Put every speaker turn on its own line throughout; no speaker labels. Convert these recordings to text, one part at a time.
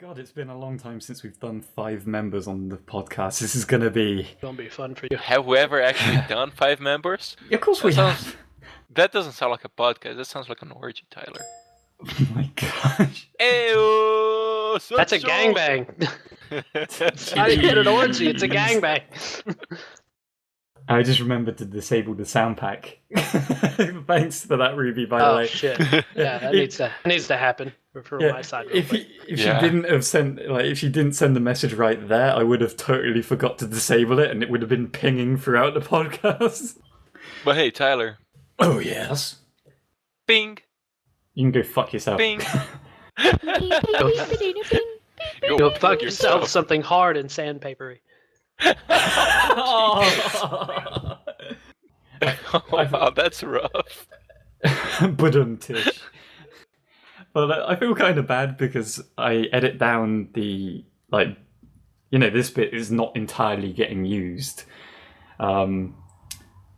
God, it's been a long time since we've done 5 members on the podcast. This is going to be
fun for you.
Have we ever actually done 5 members?
Yeah, of course we have.
That doesn't sound like a podcast. That sounds like an orgy, Tyler.
Oh my gosh.
Ew,
that's a gangbang. How do you get an orgy? It's a gangbang.
I just remembered to disable the sound pack. Thanks for that, Ruby, by the way.
Oh, shit. Yeah, that needs to happen for my side.
If she didn't send the message right there, I would have totally forgot to disable it, and it would have been pinging throughout the podcast.
But hey, Tyler.
Oh, yes.
Bing.
You can go fuck yourself.
Bing.
Go fuck yourself something hard and sandpapery.
Oh, wow, that's rough.
Tish. But I feel kind of bad because I edit down the, this bit is not entirely getting used. And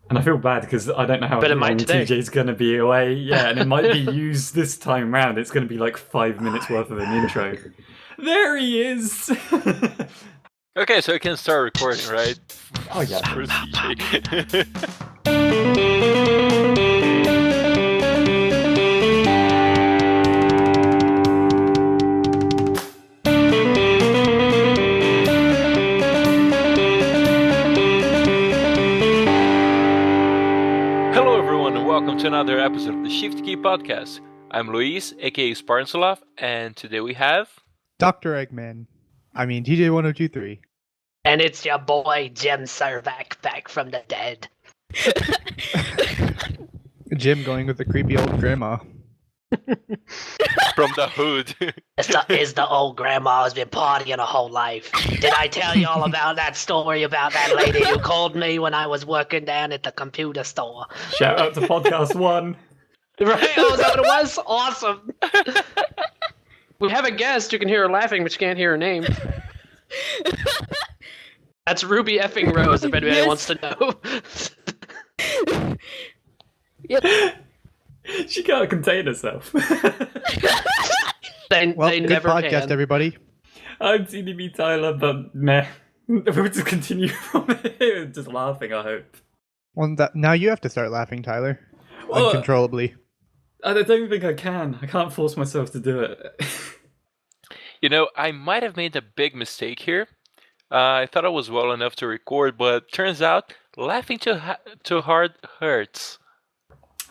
I feel bad because I don't know how long TJ's going to be away. Yeah, and it might be used this time round. It's going to be like 5 minutes worth of an intro. There he is!
Okay, so I can start recording, right?
Oh, yeah.
For TJ. Hello, everyone, and welcome to another episode of the Shifty Key Podcast. I'm Luis, aka SpartanSloth, and today we have...
Dr. Eggman. TJ1023.
And it's your boy, Jim Servac, back from the dead.
Jim going with the creepy old grandma.
From the hood.
It's the old grandma who's been partying her whole life. Did I tell you all about that story about that lady who called me when I was working down at the computer store?
Shout out to podcast 1.
Right? Oh, is that what it was? Awesome. We have a guest. You can hear her laughing, but you can't hear her name. That's RubyFINGRose, if anybody wants to know.
Yep.
She can't contain herself.
They
good
never
podcast,
can.
everybody.
I'm TDBTyler, but meh. We'll just continue from here, just laughing, I hope.
Well, now you have to start laughing, Tyler.
Well,
uncontrollably.
I don't think I can. I can't force myself to do it.
You know, I might have made a big mistake here. I thought I was well enough to record, but turns out laughing too hard hurts.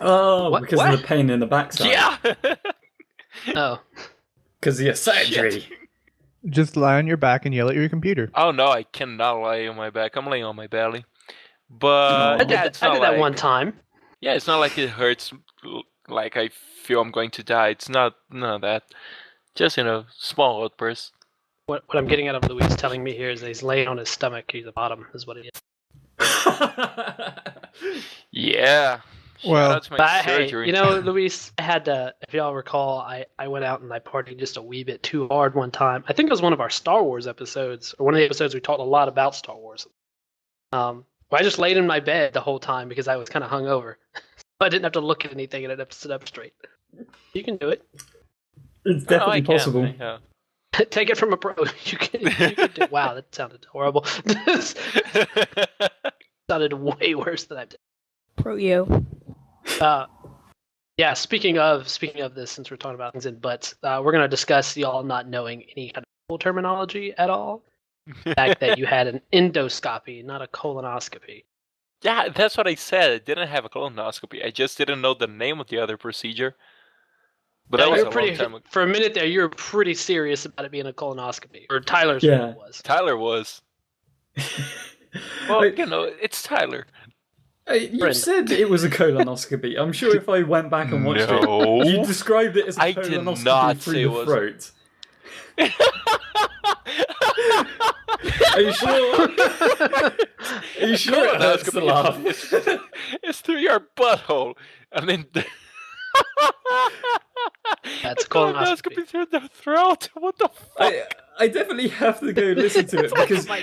Oh, because of the pain in the backside.
Yeah!
Oh.
Because of your surgery.
Shit.
Just lie on your back and yell at your computer.
Oh no, I cannot lie on my back. I'm laying on my belly. But
I did that one time.
Yeah, it's not like it hurts like I feel I'm going to die. It's none of that. Just, small outbursts.
What I'm getting out of Luis telling me here is that he's laying on his stomach. He's the bottom, is what it is.
Yeah.
Well,
Shout out to my surgery.
Hey, Luis, I had to, if y'all recall, I went out and I partied just a wee bit too hard one time. I think it was one of our Star Wars episodes, or one of the episodes we talked a lot about Star Wars. I just laid in my bed the whole time because I was kind of hungover. I didn't have to look at anything and I'd have to sit up straight. You can do it.
It's definitely possible.
Yeah.
Take it from a pro. You can do it. Wow, that sounded horrible. Sounded way worse than I did.
Pro you.
Yeah, speaking of this, since we're talking about things in butts, we're going to discuss y'all not knowing any kind of medical terminology at all. The fact that you had an endoscopy, not a colonoscopy.
Yeah, that's what I said. I didn't have a colonoscopy. I just didn't know the name of the other procedure. But that was a long time ago.
For a minute there, you were pretty serious about it being a colonoscopy. Or Tyler's was.
Tyler was. Well, it's Tyler.
You said it was a colonoscopy. I'm sure if I went back and watched it, you described it as a colonoscopy through the throat. Are you sure? Are you sure that's the laugh?
It's through your butthole.
That's colonoscopy
through the throat. What the fuck?
I definitely have to go listen to it because no,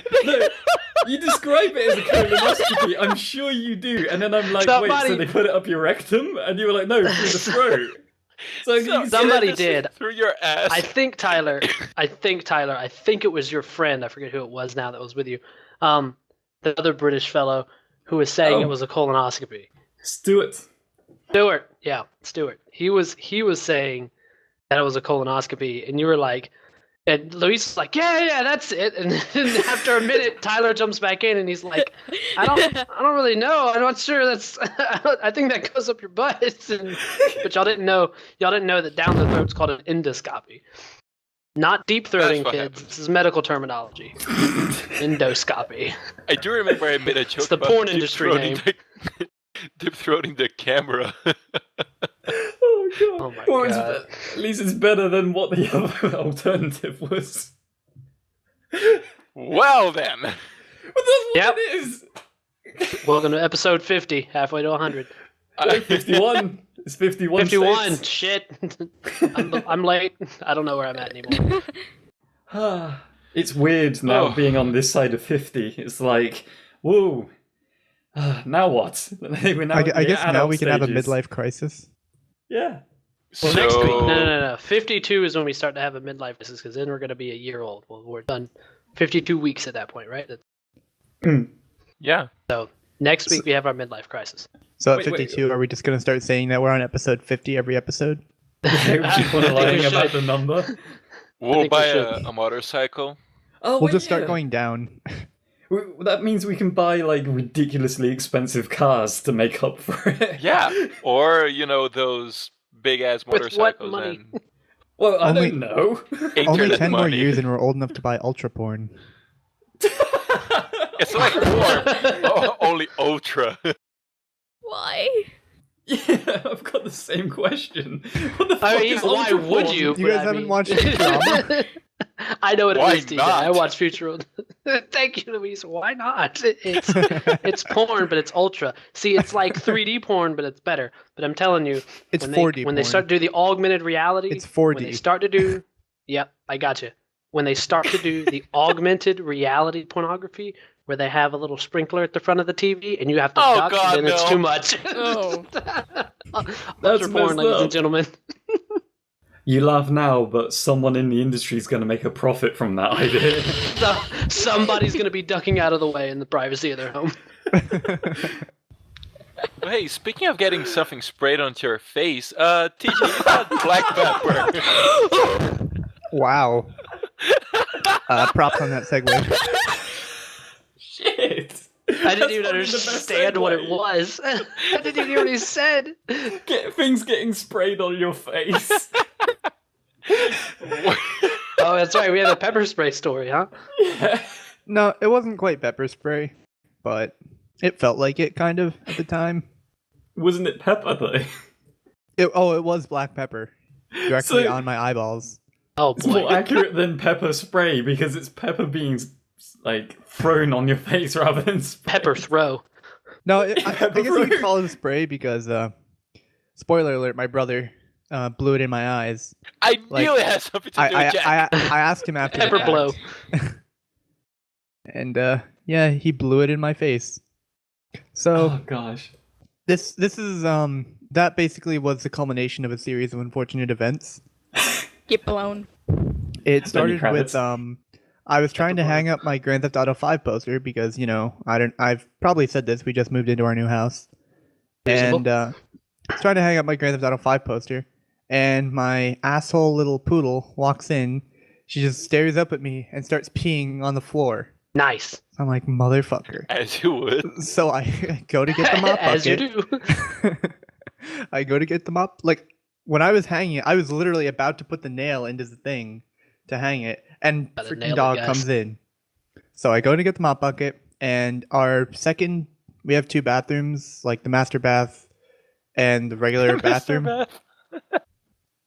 you describe it as a colonoscopy. I'm sure you do, and then I'm like, wait, so they put it up your rectum, and you were like, no, through the throat. So you
So-
said
Somebody
this
did.
through your ass.
I think Tyler, I think it was your friend. I forget who it was now that was with you. The other British fellow who was saying
Oh.
it was a colonoscopy.
Stuart.
Stewart, yeah, Stewart. He was saying that it was a colonoscopy, and you were like, and Luis was like, yeah, that's it. And then after a minute, Tyler jumps back in, and he's like, I don't really know. I'm not sure. I think that goes up your butt. But y'all didn't know that down the throat's called an endoscopy, not deep throating,
what
kids.
happens.
This is medical terminology. Endoscopy.
I do remember I made a joke
the
about
porn industry name.
Deep throating the camera.
Oh god.
Oh my
Well, it's
God.
At least it's better than what the other alternative was.
Well then.
But that's what
Yep.
it is.
Welcome to episode 50, halfway to 100.
51. It's 51.
51.
states.
Shit. I'm late. I don't know where I'm at anymore.
It's weird now
Oh.
being on this side of 50. It's like, whoa. Now what? We're now
I guess now
adult
we can have a
stages.
midlife crisis.
Yeah.
Well,
So,
next week. No. 52 is when we start to have a midlife crisis, because then we're going to be a year old. Well, we're done 52 weeks at that point, right?
yeah.
Next week we have our midlife crisis.
So at
Wait,
52, are we just going to start saying that we're on episode 50 every episode?
People
I think we
lying
should.
about the number.
We'll
think we
buy
should.
a motorcycle.
Oh,
We'll
wait,
just start
yeah.
going down.
That means we can buy like ridiculously expensive cars to make up for it.
Yeah. Or, those big ass
With
motorcycles
what money?
and
Well, I
Only-
don't know.
Only
internet
10 more
money.
years and we're old enough to buy ultra porn.
It's like more. Only ultra.
Why?
Yeah, I've got the same question. What the fuck
I mean,
is
why
ultra
would
porn?
you?
You
but
guys
I
haven't
mean-
watched Futurama?
I know what it
Why
is, TJ.
not?
I watch Futurama. Thank you, Luis. Why not? It's porn, but it's ultra. See, it's like 3D porn, but it's better. But I'm telling you,
It's
when
4D
they
porn.
start to do the augmented reality,
It's
when they
4D.
start to do, yep, I got you. When they start to do the augmented reality pornography, where they have a little sprinkler at the front of the TV, and you have to
Oh,
duck,
God,
and then it's
no.
too much.
Oh.
That's
Ultra porn,
messed
ladies
up.
and gentlemen.
You laugh now, but someone in the industry is going to make a profit from that idea.
So, somebody's going to be ducking out of the way in the privacy of their home.
Well, hey, speaking of getting something sprayed onto your face, TJ, you got black pepper.
Wow. Props on that segue.
Shit.
I didn't
That's
even
probably the best
understand what it
segue.
was. I didn't even hear what he said.
Things getting sprayed on your face.
Oh, that's right. We had a pepper spray story, huh?
Yeah.
No, it wasn't quite pepper spray, but it felt like it kind of at the time.
Wasn't it pepper though?
It was black pepper. Directly
So-
on my eyeballs.
Oh
It's more
boy.
accurate than pepper spray because it's pepper being like thrown on your face rather than spray.
Pepper throw.
No, I guess
Pepper
you
spray.
could call it a spray because, spoiler alert, my brother blew it in my eyes.
I
Like,
knew it had something to do
I
with Jack.
asked him after the
Pepper
fact,
blow.
and yeah, he blew it in my face. So
Oh gosh.
this is that basically was the culmination of a series of unfortunate events.
Get blown.
It started
credits.
with I was trying to hang up my Grand Theft Auto 5 poster because I've probably said this, we just moved into our new house.
Reasonable.
And I was trying to hang up my Grand Theft Auto 5 poster, and my asshole little poodle walks in. She just stares up at me and starts peeing on the floor.
Nice.
I'm like, motherfucker.
As you would.
So I go to get the mop
As you
bucket.
do.
I go to get the mop. Like, when I was hanging it, I was literally about to put the nail into the thing to hang it, and
Gotta nail
freaking
it,
dog
guys.
comes in. So I go to get the mop bucket, and we have two bathrooms, like the master bath and the regular bathroom.
Bath.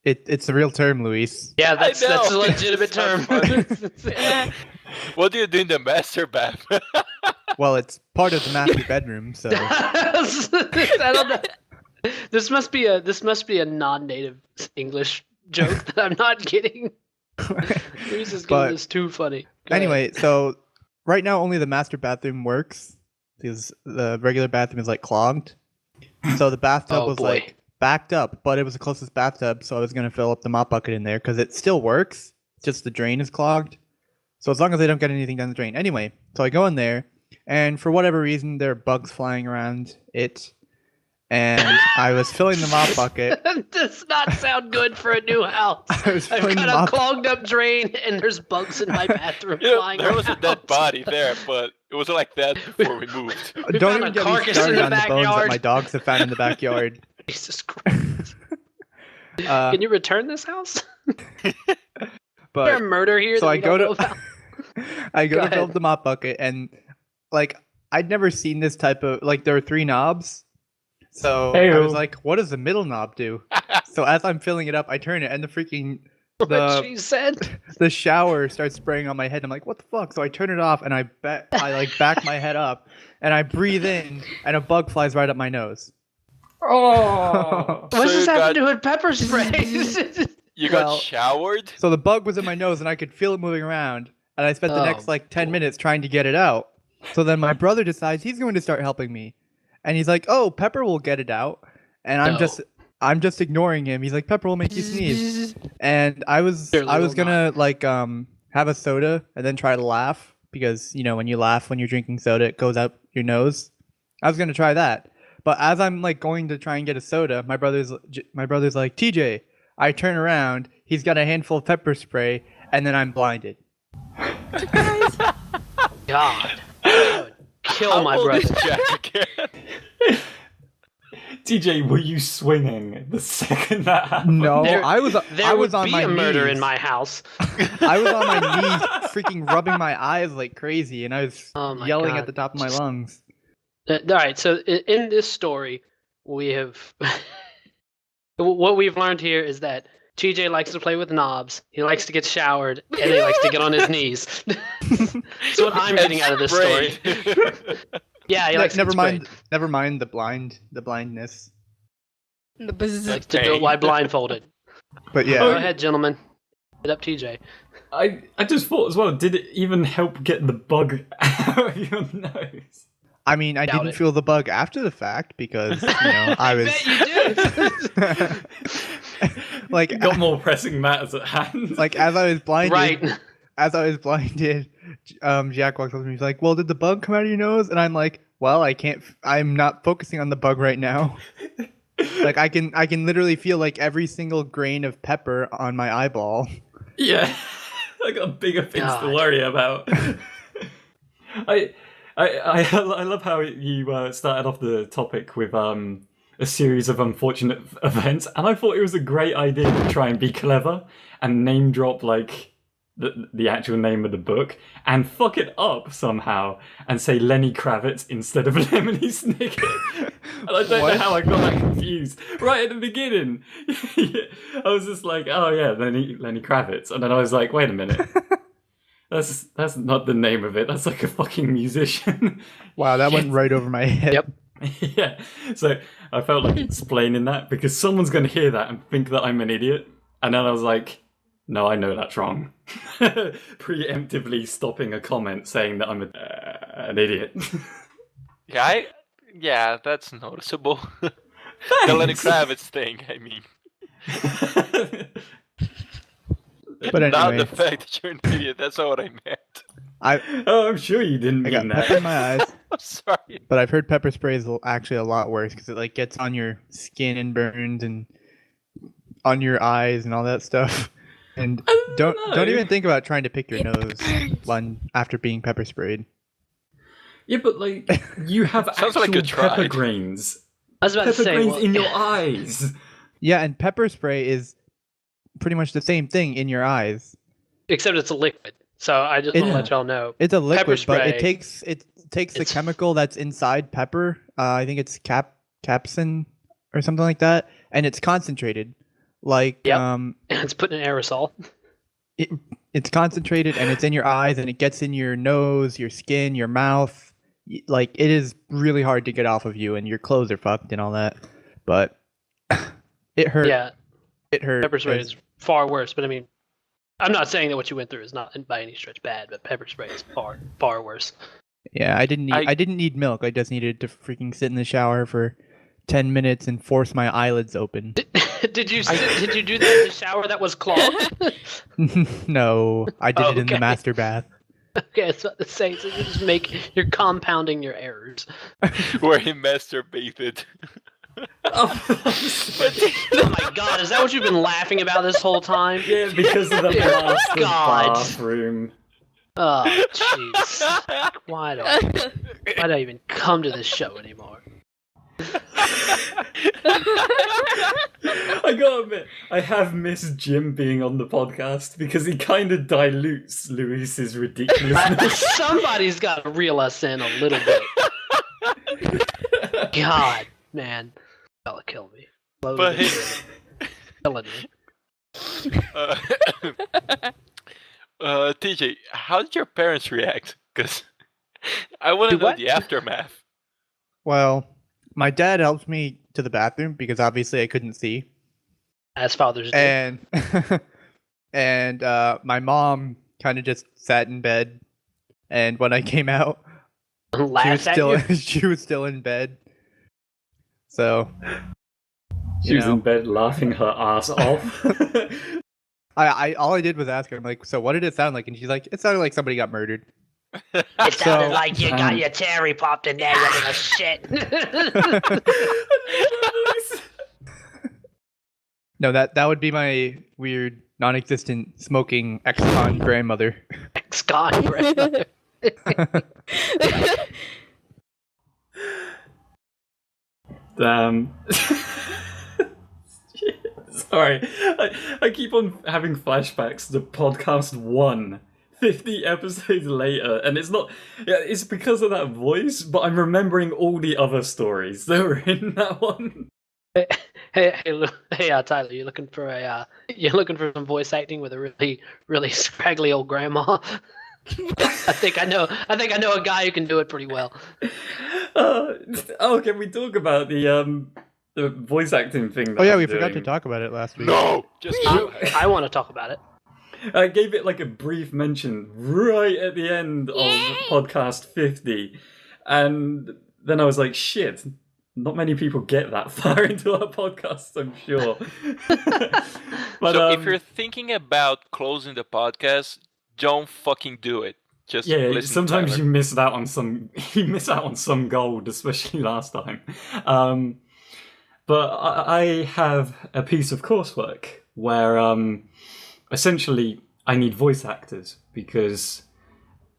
It's a real term, Luis.
Yeah, that's
know.
a legitimate term.
Funny. What do you do in the master bath?
Well, it's part of the master bedroom, so
I don't know. This must be a non-native English joke that I'm not getting. Luis is
But-
getting this too funny. Go ahead.
anyway, so right now only the master bathroom works because the regular bathroom is like clogged. So the bathtub
Oh,
was
boy.
like backed up, but it was the closest bathtub, so I was gonna fill up the mop bucket in there because it still works. Just the drain is clogged. So as long as I don't get anything down the drain. Anyway, so I go in there, and for whatever reason, there are bugs flying around it. And I was filling the mop bucket.
That does not sound good for a new house.
I was
I've
filling the
got a
mop.
clogged up drain, and there's bugs in my bathroom
Yeah,
flying
there was a
around.
dead body there, but it wasn't like that before we moved.
We
Don't
found
even
a
get me
carcass in
started
the
on the bones that
backyard.
my dogs have found in the backyard.
Jesus Christ. Can you return this house? Is there a
But
murder here
so
that
I
we
go
don't know
to
about?
I go
Go
to fill
ahead.
up the mop bucket, and like I'd never seen this type of like there were 3 knobs. So I was
Ew.
like, what does the middle knob do? So as I'm filling it up, I turn it, and the freaking
What she said?
the shower starts spraying on my head. I'm like, what the fuck? So I turn it off, and I like back my head up, and I breathe in, and a bug flies right up my nose.
Oh.
What does
So
this
you
have
got-
to do with pepper spray?
You got
Well-
showered?
So the bug was in my nose, and I could feel it moving around. And I spent the
Oh,
next like 10 minutes trying to get it out. So then my brother decides he's going to start helping me, and he's like, "Oh, Pepper will get it out," and I'm
No.
just ignoring him. He's like, "Pepper will make you sneeze," and I was
Clearly will
gonna like have a soda and then try to laugh because you know when you laugh when you're drinking soda it goes out your nose. I was gonna try that, but as I'm like going to try and get a soda, my brother's like, "TJ," I turn around, he's got a handful of pepper spray, and then I'm blinded.
God. I would kill
How
my
old is
brother.
Jack again?
TJ, were you swinging the second that happened?
No,
There-
I was
There
I was
would
on
be
my
a murder
knees.
in my house.
I was on my knees, freaking rubbing my eyes like crazy, and I was
Oh my
yelling
God.
at the top of my lungs.
All right, so in this story, we have what we've learned here is that TJ likes to play with knobs. He likes to get showered, and he likes to get on his knees. That's what I'm getting out of this story. Yeah, he likes to
never
get
mind.
sprayed.
Never mind the blindness.
The
He
buzz.
likes to do it while blindfolded.
But yeah,
Go ahead, gentlemen. Hit up TJ.
I just thought as well, did it even help get the bug out of your nose?
I mean, I
Doubt
didn't
it.
feel the bug after the fact because you know I was
bet you did.
like
Got more pressing matters at hand.
like as I was blinded.
Right.
As I was blinded, Jack walks up to me. He's like, "Well, did the bug come out of your nose?" And I'm like, "Well, I can't. I'm not focusing on the bug right now. Like I can literally feel like every single grain of pepper on my eyeball."
Yeah, I got bigger things to
God.
worry about. I love how you started off the topic with a series of unfortunate events, and I thought it was a great idea to try and be clever and name drop like the actual name of the book and fuck it up somehow and say Lenny Kravitz instead of Lemony Snicket. And I don't know how I got that confused right at the beginning. I was just like, oh yeah, Lenny Kravitz, and then I was like, wait a minute. That's not the name of it. That's like a fucking musician.
Wow, that went right over my head.
Yep.
Yeah. So I felt like explaining that because someone's going to hear that and think that I'm an idiot. And then I was like, no, I know that's wrong. Preemptively stopping a comment saying that I'm an idiot.
Yeah, that's noticeable. The Lenny Kravitz thing, I mean.
But
Not
anyway,
the fact that you're an idiot, that's not what I meant.
Oh, I'm sure you didn't
I got
mean
pepper in
that.
my eyes.
I'm sorry.
But I've heard pepper spray is actually a lot worse because it like gets on your skin and burns and on your eyes and all that stuff. And don't
know.
even think about trying to pick your nose after being pepper sprayed.
Yeah, but like you have
Sounds
actual
like you
pepper
tried.
grains.
I was about to
Pepper
say,
grains
well,
in your eyes.
Yeah, and pepper spray is pretty much the same thing in your eyes.
except it's a liquid. So I just want to let y'all know.
It's a liquid, but
spray.
it takes the
It's-
chemical that's inside pepper. I think it's capsaicin or something like that, and it's concentrated. Like
Yep. It's put in an aerosol.
it's concentrated and it's in your eyes and it gets in your nose, your skin, your mouth. Like it is really hard to get off of you, and your clothes are fucked and all that. But it hurt.
Yeah,
It hurt.
pepper spray
'cause-
is far worse. But I mean, I'm not saying that what you went through is not by any stretch bad, but pepper spray is far worse.
Yeah, I didn't need milk. I just needed to freaking sit in the shower for 10 minutes and force my eyelids open.
Did you do that in the shower that was clogged?
No, I did it in the
Okay.
master bath.
Okay, I was about to say, so you're compounding your errors.
Where he masturbated.
Oh,
Oh my god, is that what you've been laughing about this whole time?
yeah, because of the master
God.
bathroom.
Oh, jeez. Why do I even come to this show anymore?
I gotta admit, I have missed Jim being on the podcast because he kind of dilutes Luis's ridiculousness.
Somebody's got to reel us in a little bit. God, man. That'll kill me.
But
Killing me.
TJ, how did your parents react? Because I want to
Do
know
what?
the aftermath.
Well, my dad helped me to the bathroom because obviously I couldn't see.
As fathers do.
And my mom kind of just sat in bed, and when I came out,
Laugh at you.
she was still in bed. So
She was in bed laughing her ass off.
I all I did was ask her, I'm like, so what did it sound like? And she's like, it sounded like somebody got murdered.
It sounded
So-
like you got your cherry popped in there, you little shit.
No, that would be my weird, non-existent smoking ex-con grandmother.
Ex-con grandmother.
Damn. Sorry, I keep on having flashbacks to podcast 1, 50 episodes later, and it's not. Yeah, it's because of that voice, but I'm remembering all the other stories that were in that one.
Hey, Tyler, you're looking for some voice acting with a really scraggly old grandma. I think I know a guy who can do it pretty well.
Can we talk about the voice acting thing? That
Oh yeah,
I'm
we forgot to
doing?
talk about it last week.
No! Just do it.
I want to talk about it.
I gave it like a brief mention right at the end of podcast 50, and then I was like, shit. Not many people get that far into our podcast, I'm sure. But
So if you're thinking about closing the podcast, don't fucking do it. Just
yeah,
listen to
sometimes
Tyler.
you miss out on some gold, especially last time. But I have a piece of coursework where essentially I need voice actors because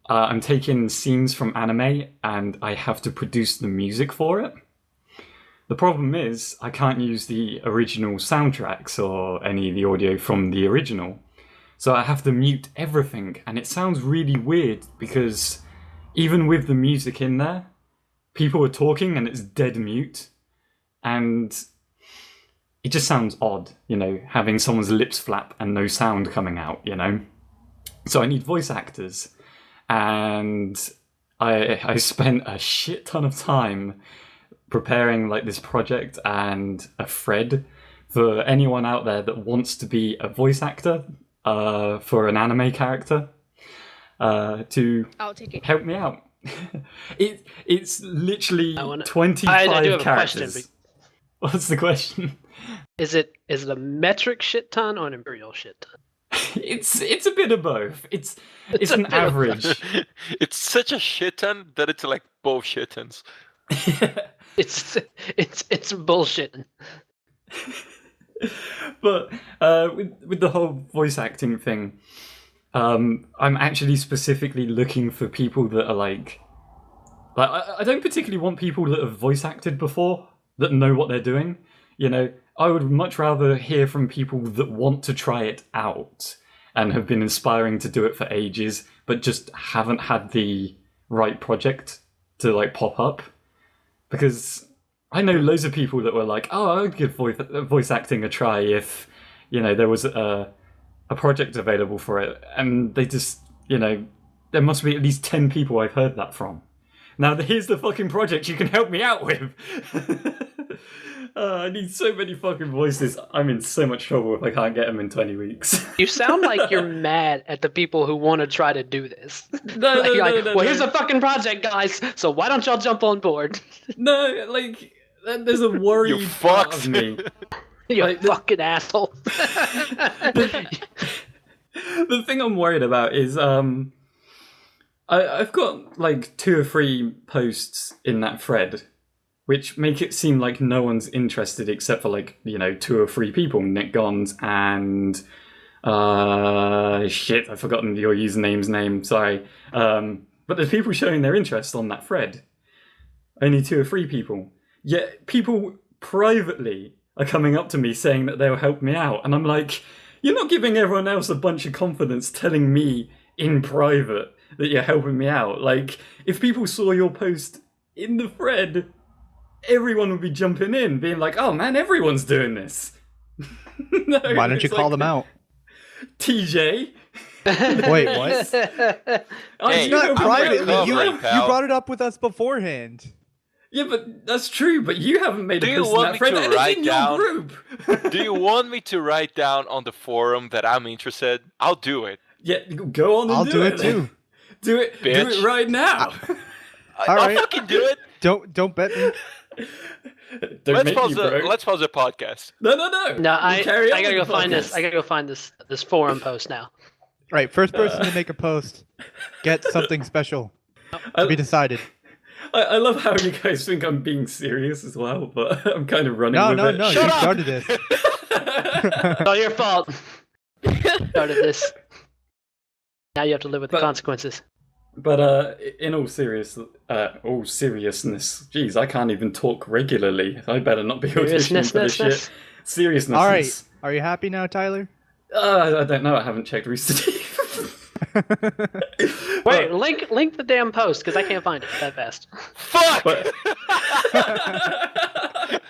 I'm taking scenes from anime and I have to produce the music for it. The problem is I can't use the original soundtracks or any of the audio from the original. So I have to mute everything, and it sounds really weird because even with the music in there, people are talking and it's dead mute. And it just sounds odd, having someone's lips flap and no sound coming out, So I need voice actors. And I spent a shit ton of time preparing like this project and a thread for anyone out there that wants to be a voice actor for an anime character to
I'll take it.
help me out. It's literally
I do
25
have a
characters.
question.
What's the question?
Is it a metric shit ton or an imperial shit ton?
It's a bit of both. It's
a
an
bit of
average.
It's such a shit ton that it's like both shit tons.
It's bullshit.
But with the whole voice acting thing, I'm actually specifically looking for people that are like I don't particularly want people that have voice acted before that know what they're doing. I would much rather hear from people that want to try it out and have been inspiring to do it for ages, but just haven't had the right project to like pop up. Because I know loads of people that were like, "Oh, I would give voice acting a try if, there was a project available for it," and they just, there must be at least 10 people I've heard that from. Now here's the fucking project you can help me out with. I need so many fucking voices. I'm in so much trouble if I can't get them in 20 weeks.
You sound like you're mad at the people who want to try to do this.
No,
Like,
no,
you're
no,
like,
no,
well,
no.
here's a fucking project, guys. So why don't y'all jump on board?
No, like there's a worried
You
part of
fucked.
me.
You
Like,
fucking asshole.
The thing I'm worried about is I've got like 2 or 3 posts in that thread, which make it seem like no one's interested except for like 2 or 3 people, Nick Gons and shit, I've forgotten your username's name. Sorry, but there's people showing their interest on that thread. Only 2 or 3 people. Yet people privately are coming up to me saying that they'll help me out, and I'm like, you're not giving everyone else a bunch of confidence telling me in private that you're helping me out. Like, if people saw your post in the thread, everyone would be jumping in, being like, oh man, everyone's doing this. No,
Why don't you
it's
call
like,
them out?
TJ?
Wait, what?
Hey,
You know
Not
I'm
privately.
recovering,
You
pal.
brought it up with us beforehand.
Yeah, but that's true, but you haven't made
Do
a
you
post in
want
that
me
thread,
to
and it's
write
in
down-
your group.
Do you want me to write down on the forum that I'm interested? I'll do it.
Yeah, go on and
I'll do it
then.
too.
Do it
Bitch.
right now.
I'll
right.
fucking do it.
Don't bet me.
Don't
Let's
make
pause
me,
the
bro.
let's pause the podcast.
No.
No, I
Carry on
gotta
with
go
the
find this.
podcast.
I gotta go find this forum post now.
Right, first person to make a post, get something special to be decided.
I love how you guys think I'm being serious as well, but I'm kind of running
No,
with
no,
it.
no.
Shut
You
up!
started this.
It's all your fault. Started this. Now you have to live with the
But-
consequences.
But in all seriousness, geez, I can't even talk regularly. I better not be auditioning for this shit. Seriousness.
All right, are you happy now, Tyler?
I don't know. I haven't checked recently.
Wait, link the damn post because I can't find it that fast.
Fuck!
But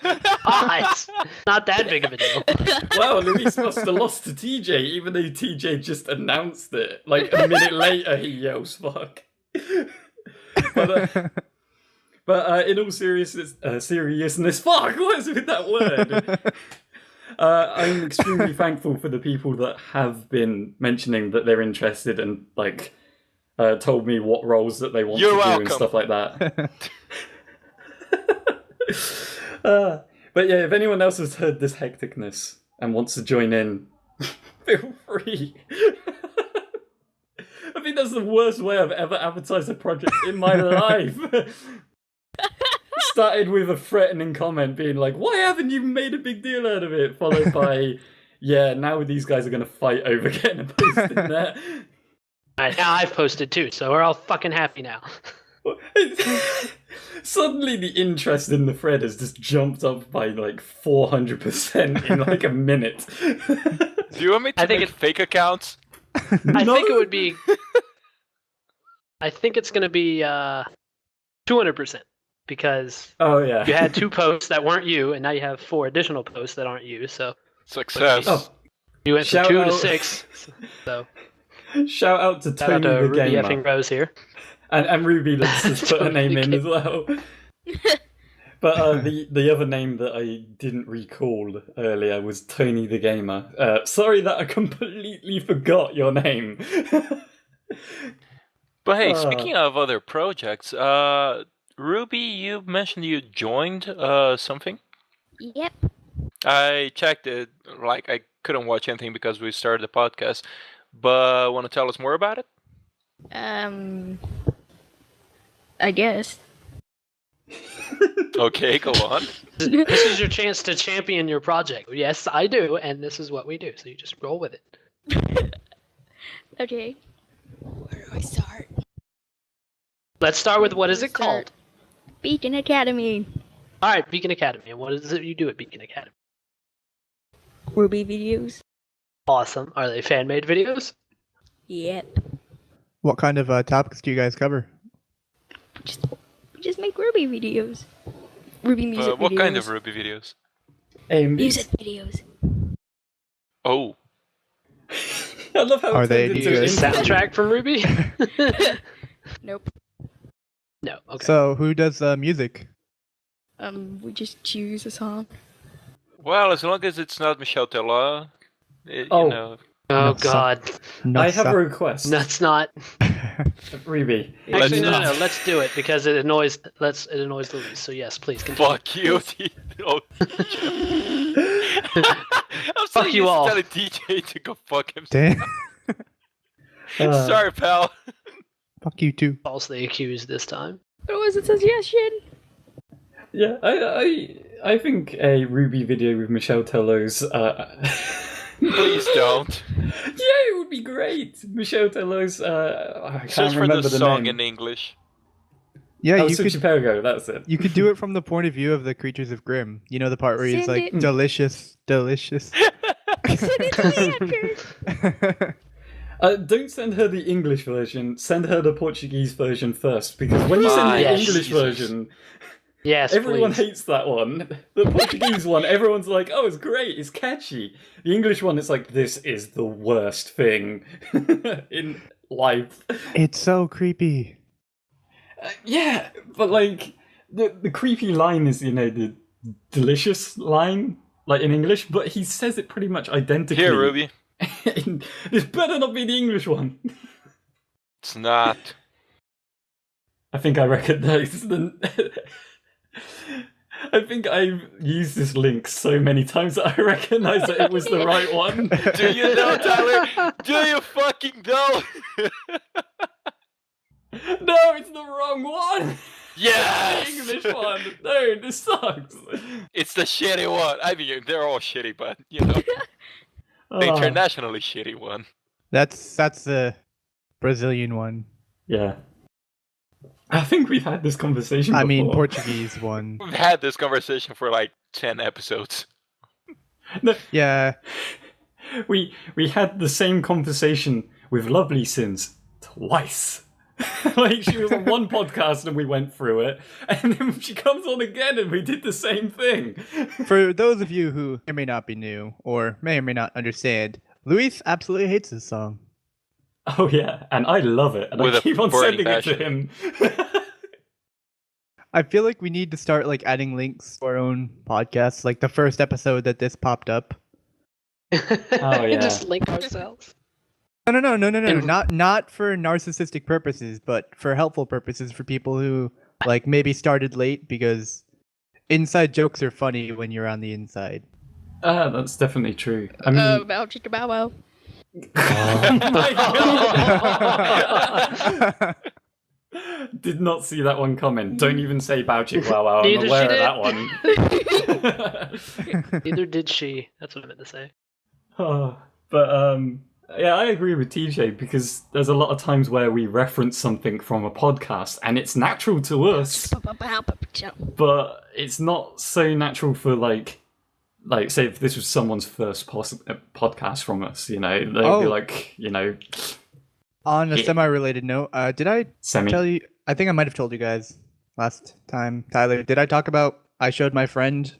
It's not that big of a deal.
wow, Luis must have lost to TJ, even though TJ just announced it. Like a minute later, he yells "fuck." But in all seriousness, fuck. What is with that word? I'm extremely thankful for the people that have been mentioning that they're interested and like told me what roles that they want
You're
to do
welcome.
and stuff like that. But yeah, if anyone else has heard this hecticness and wants to join in, feel free. I think that's the worst way I've ever advertised a project in my life. Started with a threatening comment being like, why haven't you made a big deal out of it? Followed by, yeah, now these guys are going to fight over getting a post in there.
Alright, now I've posted too, so we're all fucking happy now.
Suddenly the interest in the thread has just jumped up by like 400% in like a minute.
Do you want me to
I think
make
it-
fake accounts?
I think it would be. I think it's going to be 200% because
Oh yeah.
you had 2 posts that weren't you, and now you have 4 additional posts that aren't you. So
Success.
Oh,
you went from
Shout
2
out.
to 6. So
shout out to
shout out
Tony
to
the
Ruby
Gamer.
FINGRose here.
And Ruby let's just put her
Tony
name
the
in as well. But the other name that I didn't recall earlier was Tony the Gamer. Sorry that I completely forgot your name.
But hey,
Uh.
speaking of other projects, Ruby, you mentioned you joined something.
Yep.
I checked it, like I couldn't watch anything because we started the podcast. But want to tell us more about it?
I guess.
Okay, go on.
This is your chance to champion your project. Yes, I do, and this is what we do. So you just roll with it.
Okay. Where do I start?
Let's start with what is it called?
Beacon Academy.
All right, Beacon Academy. And what is it you do at Beacon Academy?
Ruby videos.
Awesome. Are they fan-made videos?
Yep.
What kind of topics do you guys cover?
Just make Ruby videos. Ruby music videos.
What kind of Ruby videos?
Music videos.
Oh,
I love how
Are
it
they
turned into
good?
an
Soundtrack from Ruby?
Nope.
No. Okay.
So, who does music?
We just choose a song.
well, as long as it's not Michelle Teller,
Oh.
you know.
Oh
No,
God.
I have a
Nossa.
request.
That's not.
Ruby.
Actually, no,
not.
let's do it because it annoys Louise. So yes, please continue.
Fuck you, oh, I'm so
Fuck
used
you
to
all.
telling DJ to go fuck himself.
Damn.
Sorry, pal.
Fuck you too.
Falsely accused this time.
It was a suggestion.
Yeah, I think a Ruby video with Michelle Tello's.
Please don't.
Yeah, it would be great. Michelle Tello's. I can't
Search for
remember
the
the
song
name.
in English.
Yeah,
Oh,
you could
Supergo, that's it.
you could do it from the point of view of the creatures of Grimm. You know the part where he's
Send
like
it.
delicious, delicious.
Send it to the actor.
Don't send her the English version. Send her the Portuguese version first, because when you send
Ah,
the
yes,
English
Jesus.
version,
Yes,
everyone
please.
hates that one. The Portuguese one, everyone's like, "Oh, it's great, it's catchy." The English one, it's like, "This is the worst thing in life."
It's so creepy.
Yeah, but like the creepy line is, the delicious line, like in English, but he says it pretty much identically.
Here, Ruby.
This better not be the English one.
It's not.
I think I recognize the. I think I've used this link so many times that I recognize that it was the right one.
Do you know, Tyler? Do you fucking know?
No, it's the wrong one.
Yes!
The English one. No, this sucks.
It's the shitty one. I mean, they're all shitty, but, the internationally shitty one.
That's the Brazilian one.
Yeah. I think we've had this conversation before.
I mean Portuguese one.
We've had this conversation for like 10 episodes.
No,
Yeah.
we had the same conversation with Lovely Sins twice. Like, she was on one podcast and we went through it, and then she comes on again and we did the same thing.
For those of you who may not be new or may not understand, Luis absolutely hates this song.
Oh yeah, and I love it, and
With
I
a
keep on
burning
sending it to him.
I feel like we need to start like adding links to our own podcasts, like the first episode that this popped up.
Oh, yeah.
Just link ourselves.
No,
And-
not for narcissistic purposes, but for helpful purposes for people who like maybe started late, because inside jokes are funny when you're on the inside.
That's definitely true. I mean,
Bow chicka bow wow.
oh my god! Did not see that one coming. Don't even say bow chick wow wow. I'm
Neither
aware
she
of that one.
Neither did she. That's what I meant to say.
Oh, but yeah, I agree with TJ, because there's a lot of times where we reference something from a podcast and it's natural to us, but it's not so natural for like say if this was someone's first podcast from us, they'd be like,
On a
Yeah.
semi-related note, did I
semi.
tell you? I think I might have told you guys last time, Tyler. Did I talk about I showed my friend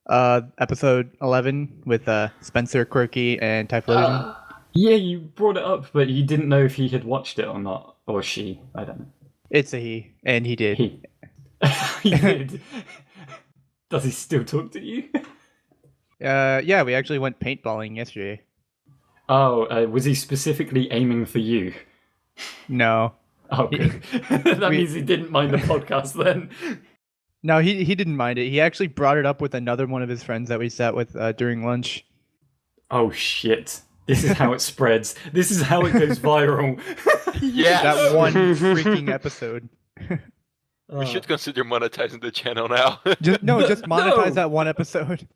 episode 11 with Spencer, Quirky, and Typhlosion?
Yeah, you brought it up, but you didn't know if he had watched it or not, or she. I don't know.
It's a he, and he did.
He. He did. Does he still talk to you?
Yeah, we actually went paintballing yesterday.
Oh, was he specifically aiming for you?
No,
Oh, good. That means he didn't mind the podcast then.
no, he didn't mind it. He actually brought it up with another one of his friends that we sat with during lunch.
Oh shit. This is how it spreads. This is how it goes viral.
Yeah.
That one freaking episode.
We should consider monetizing the channel now.
Just monetize
No.
that one episode.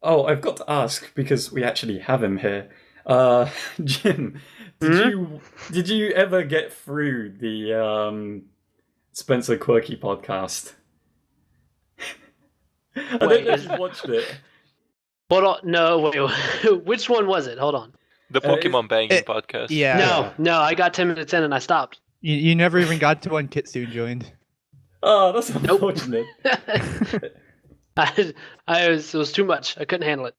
Oh, I've got to ask, because we actually have him here. Jim, did you ever get through the Spencer Quirky podcast? I don't
Wait,
know if you watched it.
Hold on. No, wait. Which one was it? Hold on.
The Pokemon Banging podcast.
Yeah.
No, I got 10 minutes in and I stopped.
You never even got to when Kitsune joined.
Oh, that's unfortunate.
it was too much. I couldn't handle it.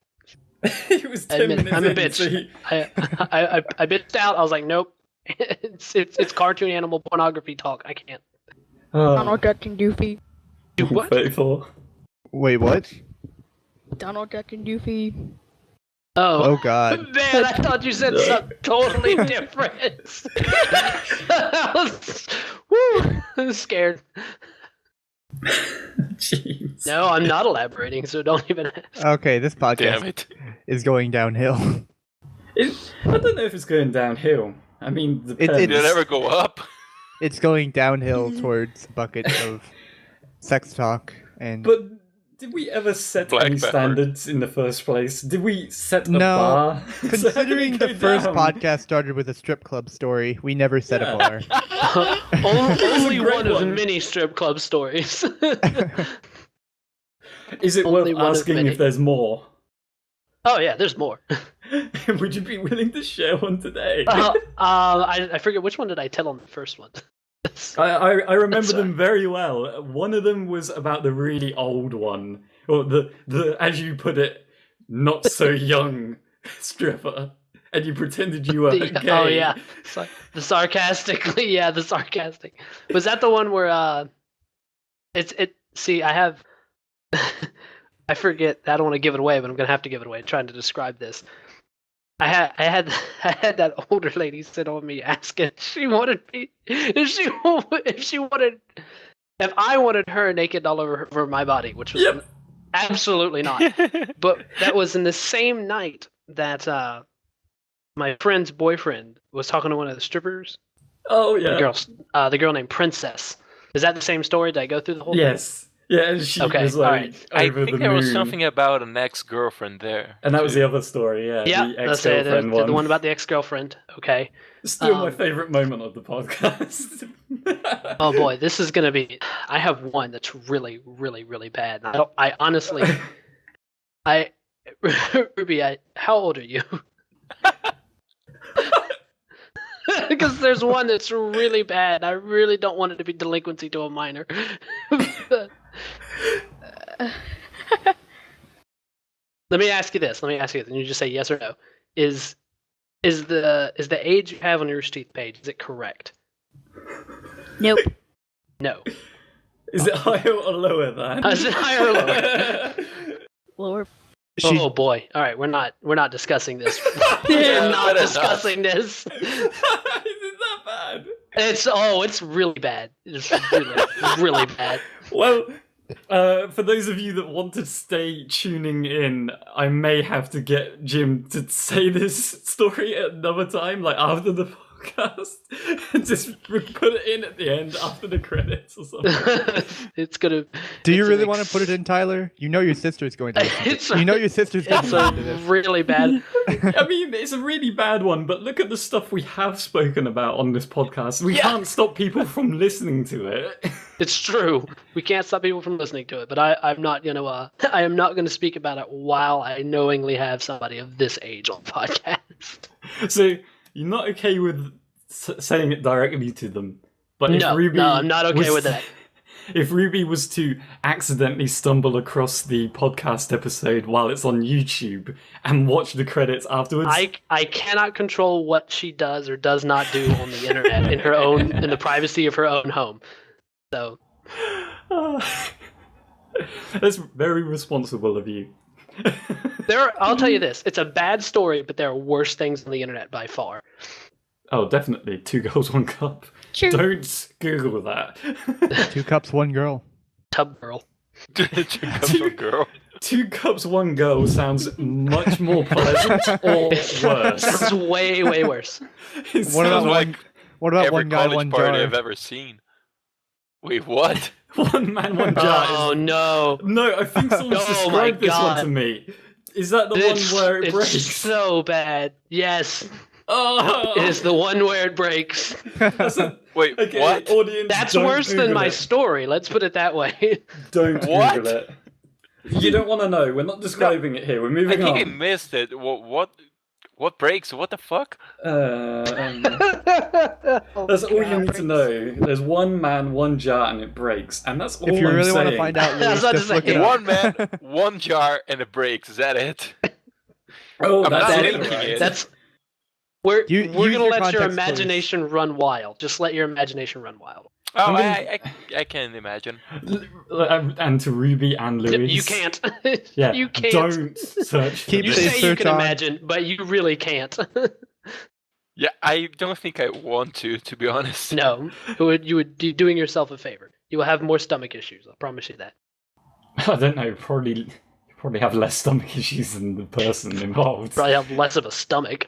It was 10
Admit,
minutes
I'm a
in,
bitch.
so he-
I bitched out. I was like, nope. It's cartoon animal pornography talk. I can't.
Donald Duck and Doofy.
Do what?
34.
Wait, what?
Donald Duck and Doofy.
Oh,
God.
man, I thought you said something totally different. I'm scared.
Jeez.
No, I'm not elaborating, so don't even ask.
Okay, this
Damn
podcast
it.
is going downhill.
I don't know if it's going downhill. I mean, depends.
Did it ever go up?
It's going downhill towards a bucket of sex talk and.
But did we ever set
Black
any
pepper.
standards in the first place? Did we set a
No.
bar? So how did
Considering
it go
the first
down?
podcast started with a strip club story, we never set a bar.
Only
great
one of
one.
many strip club stories.
Is it
Only
worth
one of
asking
many.
if there's more?
Oh yeah, there's more.
Would you be willing to share one today?
I forget which one did I tell on the first one.
I remember
That's
them very well. One of them was about the really old one, or the as you put it, not so young stripper, and you pretended you were gay.
Oh yeah, the sarcastically, yeah, the sarcastic. Was that the one where See, I have, I forget. I don't want to give it away, but I'm gonna have to give it away. Trying to describe this. I had that older lady sit on me asking if she wanted me if I wanted her naked all over my body, which was absolutely not. But that was in the same night that my friend's boyfriend was talking to one of the strippers.
Oh yeah.
The girl named Princess. Is that the same story? Did I go through the whole thing?
Yes. Yeah, and she
Okay,
was like
alright.
I
over
think
the
there was
moon.
something about an ex-girlfriend there.
And that was the other story, yeah.
Yeah,
the
that's it.
ex-girlfriend
The one about the ex-girlfriend. Okay.
Still my
um,
favourite moment of the podcast.
Oh boy, this is gonna be. I have one that's really, really, really bad. I honestly, Ruby, how old are you? Because there's one that's really bad. I really don't want it to be delinquency to a minor. Let me ask you this. And you just say yes or no. Is the age you have on your Rooster Teeth page, is it correct?
Nope.
No.
Is it higher or lower than?
Is it higher or lower?
Lower.
Oh boy! All right, we're not discussing this.
Yeah,
We're not
better not.
discussing this.
Is it that bad?
It's really bad. It's really, really bad.
Well, for those of you that want to stay tuning in, I may have to get Jim to say this story at another time, like after the podcast. Just put it in at the end after the credits or something.
It's gonna.
Do you
it's
really
an
want to put it in, Tyler? You know your sister's going to.
It's
You know your sister's going
It's
to listen to
a
this.
really bad.
I mean, it's a really bad one, but look at the stuff we have spoken about on this podcast. We can't stop people from listening to it.
It's true. We can't stop people from listening to it, but I'm not gonna. I am not gonna speak about it while I knowingly have somebody of this age on the podcast.
So you're not okay with saying it directly to them, but if
No,
Ruby
I'm not okay
was
with that.
If Ruby was to accidentally stumble across the podcast episode while it's on YouTube and watch the credits afterwards,
I cannot control what she does or does not do on the internet in the privacy of her own home. So
that's very responsible of you.
I'll tell you this: it's a bad story, but there are worse things on the internet by far.
Oh, definitely. 2 girls, 1 cup.
True.
Don't Google that.
2 cups, 1 girl.
Tub girl.
Girl.
2 cups, 1 girl sounds much more pleasant or worse.
Sounds way, way worse.
It
What about
sounds
like
What about
every
1 guy,
college
1
party
jar?
I've ever seen. Wait, what?
1 man, 1 jar.
Oh no!
No, I think someone's
Oh my
described this one
God.
to me. Is that the
It's
one where it
it's
breaks?
so bad. Yes,
Oh,
it is the one where it breaks.
That's a,
Wait,
okay,
what?
audience,
That's
don't
worse than
Google
my
it.
story. Let's put it that way.
Don't
What?
Google it. You don't want to know. We're not describing it here. We're
I
moving
think I
on.
missed it. What breaks? What the fuck?
That's all you need to know. There's 1 man, 1 jar, and it breaks, and that's all
If you
I'm
really
saying.
want to find out,
I was
Luis,
about to
just
say,
look it up.
1 man, 1 jar, and it breaks. Is that it?
Oh,
I'm
that's
not
it.
linking
Right?
it.
That's we're
Use
gonna
your
let your
context clues.
imagination run wild. Just let your imagination run wild.
Oh, I can imagine.
And to Ruby and Louise.
You can't.
Yeah,
You can't.
don't search for
Keep
You
this.
say you
search
can
on.
imagine, but you really can't.
Yeah, I don't think I want to be honest.
No, you would be doing yourself a favor. You will have more stomach issues. I promise you that.
I don't know, probably have less stomach issues than the person involved.
Probably have less of a stomach.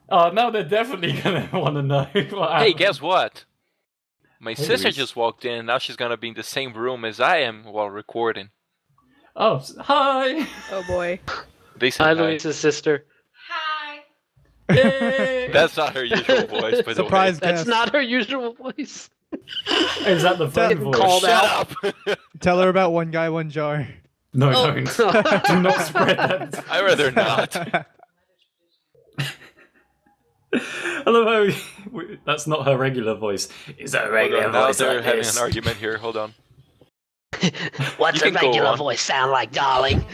Oh, now they're definitely gonna want to know. What
Hey,
happened.
guess what? My
Hey,
sister
Louise.
just walked in, and now she's gonna be in the same room as I am while recording.
Oh, hi!
Oh boy.
They said
Hi,
hi.
Louise's sister.
Hi.
Yay!
That's not her usual voice, by the
Surprise
That's
guest.
not her usual voice.
Is that the phone
Getting
voice?
called
way.
out.
Shut up!
Tell her about one guy, one jar.
No,
Oh.
don't. Do not spread that.
I'd rather not.
I love how that's not her regular voice. It's a
Hold
regular
on, now
voice
they're
like
having
this.
an argument here. Hold on.
What's
You
a
can go
regular
on.
voice sound like, darling?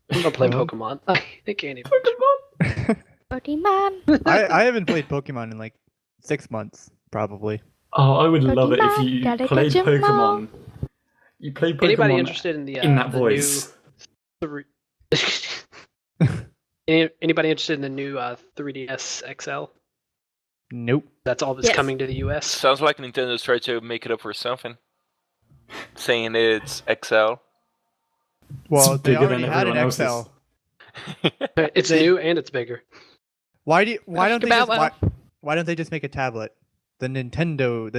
I'm gonna play Pokemon. I can't even.
Pokemon.
I haven't played Pokemon in like 6 months, probably.
Oh, I would love it if
Pokemon,
you
gotta
played
catch 'em all.
Pokemon. You played Pokemon
Anybody interested in the
in that
the
voice.
New Anybody interested in the new 3DS XL?
Nope.
That's all that's
Yes.
coming to the US.
Sounds like Nintendo's trying to make it up for something. Saying it's XL.
Well, they
bigger than
already had
everyone
an
else's.
XL.
It's new and it's bigger.
Why don't they just
About
why don't they just make a tablet? The Nintendo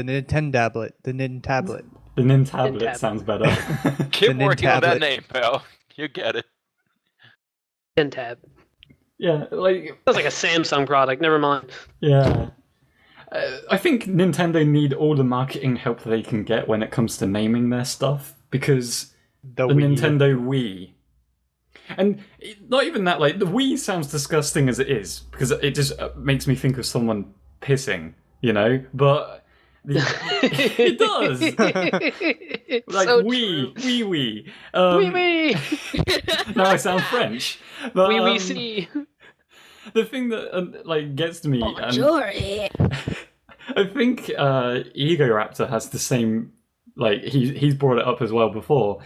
tablet, the Nintablet.
The Nintablet
Nintab.
sounds better.
Keep
The
working on that
Nintablet.
name, pal. You get it.
10 tab.
yeah, like
Sounds like a Samsung product. Never mind.
yeah. I think Nintendo need all the marketing help they can get when it comes to naming their stuff because
The
the
Wii.
Nintendo Wii. And not even that, like, the Wii sounds disgusting as it is, because it just makes me think of someone pissing, you know? But it does! Like,
so
Wii,
true.
Wii.
Wee wee.
Now I sound French. But,
Wee wee see.
the thing that, like, gets to me,
Majority.
I think Ego Raptor has the same, like, he's brought it up as well before.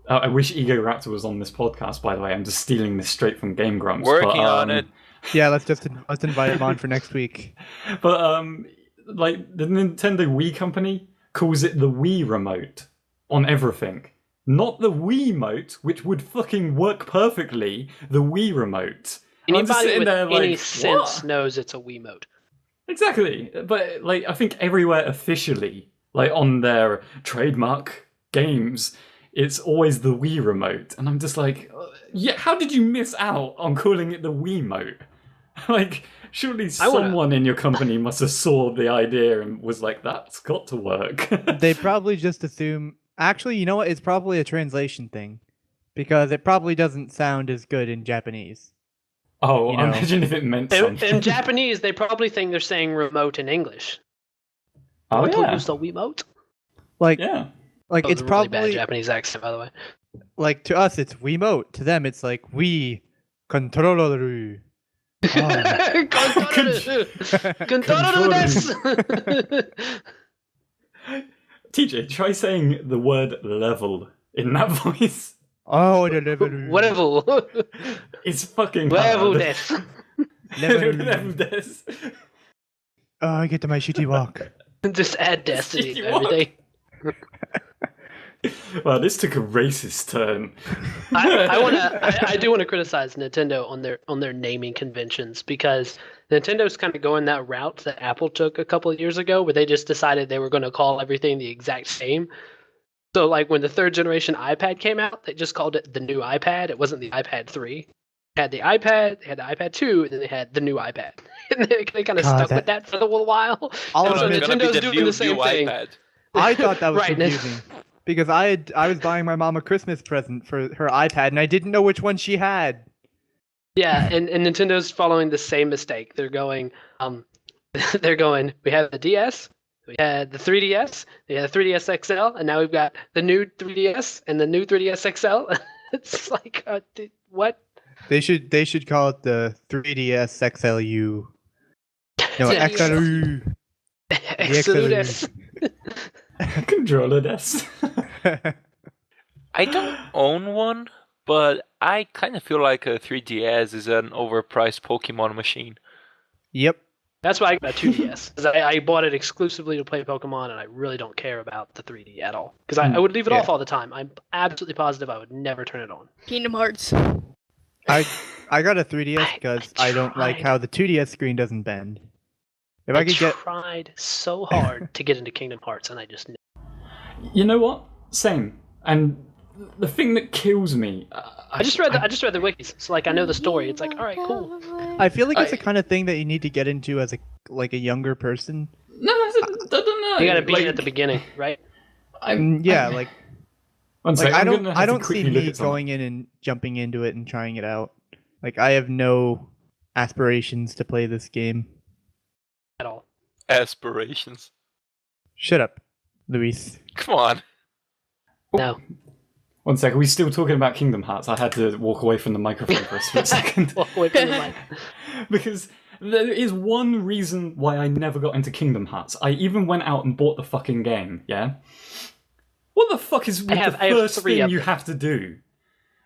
I wish Ego Raptor was on this podcast, by the way. I'm just stealing this straight from Game Grumps.
Working on it.
Yeah, let's invite him on for next week.
But like the Nintendo Wii company calls it the Wii remote on everything, not the Wiimote, which would fucking work perfectly. The Wii remote. And I'm just
Anybody
sitting
with
there
any
like,
sense
what?
knows it's a Wiimote.
Exactly, but like I think everywhere officially, like on their trademark games, it's always the Wii remote, and I'm just like, yeah, how did you miss out on calling it the Wiimote? Like, surely someone in your company must have saw the idea and was like, that's got to work.
They probably just assume. Actually, you know what? It's probably a translation thing, because it probably doesn't sound as good in Japanese.
Oh,
You know.
imagine if it meant
In,
something.
in Japanese, they probably think they're saying remote in English.
Oh,
Want to
yeah.
use the Wiimote?
Like,
Yeah.
like
That was
it's
a really bad
probably
Japanese accent, by the way.
like to us it's Wiimote. To them it's like Wii controller. Oh.
Controller desu.
TJ, try saying the word level in that voice.
Oh, the level.
Whatever.
It's fucking
Level
hard.
desu.
Level des.
Oh, I get to my shitty walk.
Just add destiny to
You want-
everything.
Wow, this took a racist turn.
I do want to criticize Nintendo on their naming conventions, because Nintendo's kind of going that route that Apple took a couple of years ago, where they just decided they were going to call everything the exact same. So, like, when the third generation iPad came out, they just called it the new iPad. It wasn't the iPad 3. They had the iPad, they had the iPad 2, and then they had the new iPad. And they kind of
God,
stuck with that for a little while.
I'll
And so
admit-
It's gonna be
Nintendo's
the
doing
new,
the same
new
thing.
iPad.
I thought that was
Right.
confusing because I was buying my mom a Christmas present for her iPad and I didn't know which one she had.
Yeah, and Nintendo's following the same mistake. They're going, we have the DS, we had the 3DS, we had the 3DS XL, and now we've got the new 3DS and the new 3DS XL. It's like, what?
They should call it the 3DS XLU. No,
Yeah.
XLU.
Exodus.
Controller desk.
I don't own one, but I kind of feel like a 3DS is an overpriced Pokemon machine.
Yep.
That's why I got a 2DS. 'Cause I bought it exclusively to play Pokemon, and I really don't care about the 3D at all. Because I would leave it
Yeah.
off all the time. I'm absolutely positive I would never turn it on.
Kingdom Hearts.
I got a 3DS because I don't like
tried.
how the 2DS screen doesn't bend. If
I
I could get
tried so hard to get into Kingdom Hearts, and I just
You know what? Same. And the thing that kills me,
I just read the wikis. So like I know the story. It's like, all right, cool.
I feel like it's the kind of thing that you need to get into as a younger person.
No, I don't know.
You gotta beat
like,
it at the beginning, right?
Yeah, like
One sec,
I
I'm
don't
gonna have to
see
quickly look
me
at something.
going in and jumping into it and trying it out. Like I have no aspirations to play this game.
At all.
Aspirations.
Shut up, Luis.
Come on.
No.
One sec, are we still talking about Kingdom Hearts? I had to walk away from the microphone for a split second.
Walk away from the mic.
Because there is one reason why I never got into Kingdom Hearts. I even went out and bought the fucking game, yeah? What the fuck is
I have
first
three
thing
of
you
them.
have to do?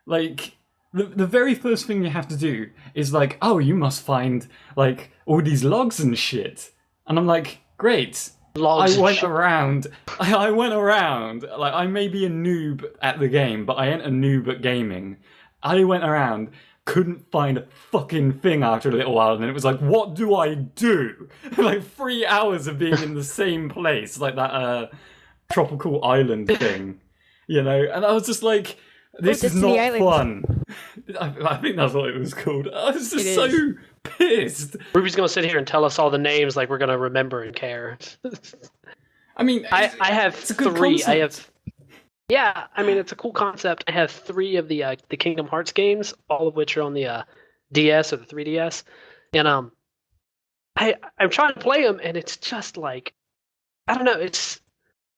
Like, the very first thing you have to do is like, oh, you must find, like, all these logs and shit. And I'm like, great.
Logs
I
and
went
shit.
around. I went around. Like, I may be a noob at the game, but I ain't a noob at gaming. I went around, couldn't find a fucking thing after a little while, and then it was like, what do I do? Like 3 hours of being in the same place, like that tropical island thing, you know. And I was just like, this is
Destiny
not
Island.
fun. I think that's what it was called. I was just
It
so
is.
pissed.
Ruby's gonna sit here and tell us all the names like we're gonna remember and care.
I mean,
I have
it's a good
three.
concept.
I have. Yeah, I mean it's a cool concept. I have 3 of the Kingdom Hearts games, all of which are on the DS or the 3DS, and I'm trying to play them, and it's just like, I don't know.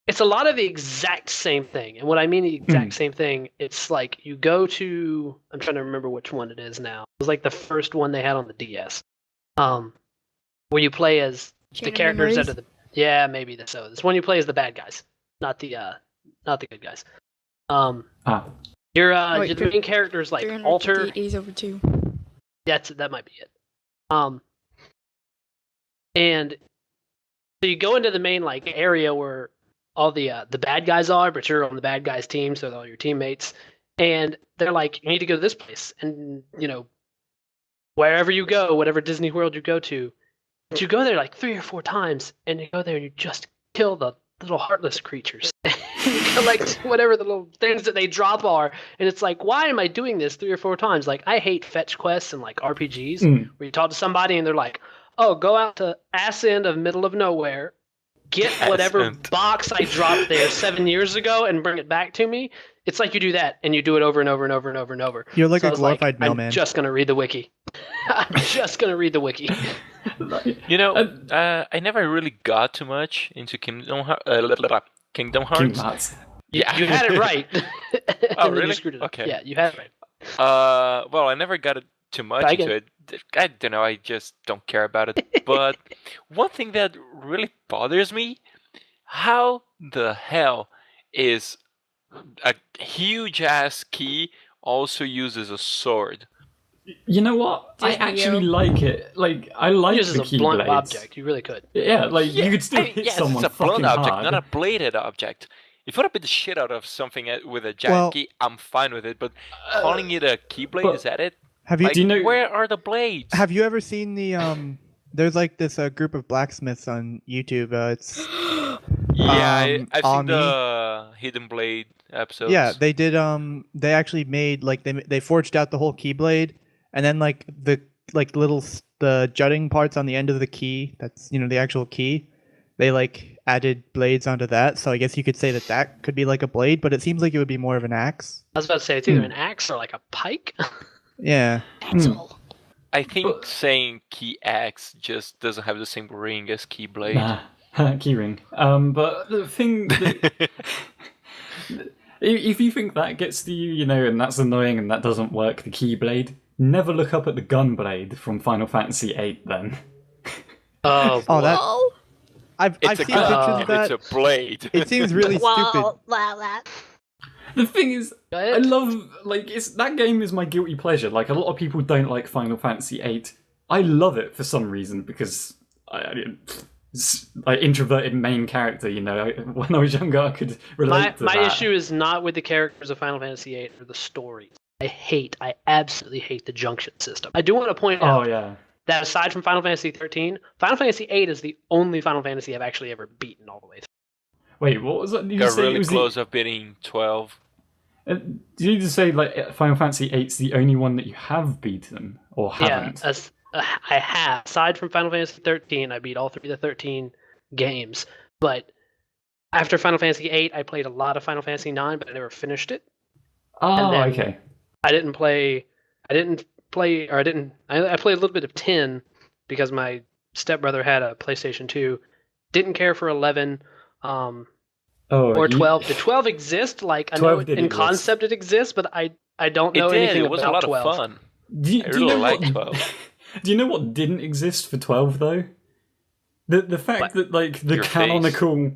It's a lot of the exact same thing, and what I mean the exact same thing, it's like you go to. I'm trying to remember which one it is now. It was like the first one they had on the DS, where you play as
Chain
the
of
characters
Memories?
out of the. Yeah, maybe so. This one you play as the bad guys, not the good guys. Your
wait,
the main characters like
358
Alter.
days over 2.
That might be it. And so you go into the main like area where all the bad guys are, but you're on the bad guys team, so all your teammates, and they're like, you need to go to this place, and you know, wherever you go, whatever Disney World you go to, but you go there like 3 or 4 times, and you go there and you just kill the little heartless creatures. You collect whatever the little things that they drop are, and it's like, why am I doing this 3 or 4 times? Like, I hate fetch quests and like RPGs where you talk to somebody and they're like, oh, go out to ass end of middle of nowhere, get whatever
Ass-end.
box I dropped there 7 years ago and bring it back to me. It's like you do that and you do it over and over and over and over and over.
You're like
So I
a
was
glorified mailman.
I'm just gonna read the wiki. I'm just gonna read the wiki.
You know, I never really got too much into Kingdom Hearts.
Kingdom Hearts.
Yeah.
You had it right.
Oh,
And then you
really?
screwed it up.
Okay.
Yeah, you had it right.
Well, I never got too much
I
into
get
it. I don't know. I just don't care about it. But one thing that really bothers me, how the hell is a huge ass key also uses a sword?
You know what? I
Disney,
actually
yo.
like it. Like, I like
Uses
the
a blunt
Keyblades.
object. You really could.
Yeah, like you could still
I mean,
hit
yes,
someone
it's a
fucking
blunt object,
hard.
not a bladed object. If you want to beat the shit out of something with a giant
Well-
key, I'm fine with it. But calling it a keyblade,
but-
is that it?
Have you
Like,
Do you know-
where are the blades?
have you ever seen the There's like this group of blacksmiths on YouTube. It's
I've seen
Ami.
the Hidden Blade episodes.
yeah, they did. They actually made like they forged out the whole Keyblade, and then like the the jutting parts on the end of the key. That's the actual key. They like added blades onto that, so I guess you could say that could be like a blade, but it seems like it would be more of an axe.
I was about to say it's either an axe or like a pike.
Yeah.
Axel.
I think
But-
saying key axe just doesn't have the same ring as keyblade.
Nah, keyring. But the thing that, if you think that gets to you, and that's annoying and that doesn't work, the Keyblade, never look up at the gunblade from Final Fantasy VIII then.
Oh,
that
Oh,
I've seen
It's a
pictures
gun.
of that.
It's a blade.
It seems really stupid.
well, that.
The thing is,
Go
I
ahead.
love, like, that game is my guilty pleasure. Like, a lot of people don't like Final Fantasy VIII. I love it for some reason because it's like introverted main character, you know. When I was younger, I could relate to
My
that.
issue is not with the characters of Final Fantasy VIII or the story. I absolutely hate the junction system. I do want to point out
Oh, yeah.
that aside from Final Fantasy 13, Final Fantasy VIII is the only Final Fantasy I've actually ever beaten all the way through.
Wait, what was that? Did you
Got
say it
really
was
close of beating 12.
Did you just say, like, Final Fantasy VIII's the only one that you have beaten? Or haven't?
Yeah, I have. Aside from Final Fantasy 13, I beat all 3 of the 13 games. But after Final Fantasy 8, I played a lot of Final Fantasy 9, but I never finished it.
Oh,
then-
okay.
I played a little bit of 10 because my stepbrother had a PlayStation 2. Didn't care for 11 or 12. Did 12 exist? Like, I know
12 did
in
exist.
concept it exists, but I don't know
It did.
anything
It was a
about
lot
12.
of fun.
Do you
I really
know
like
what,
12.
Do you know what didn't exist for 12 though? The fact
What?
that like the
Your
canonical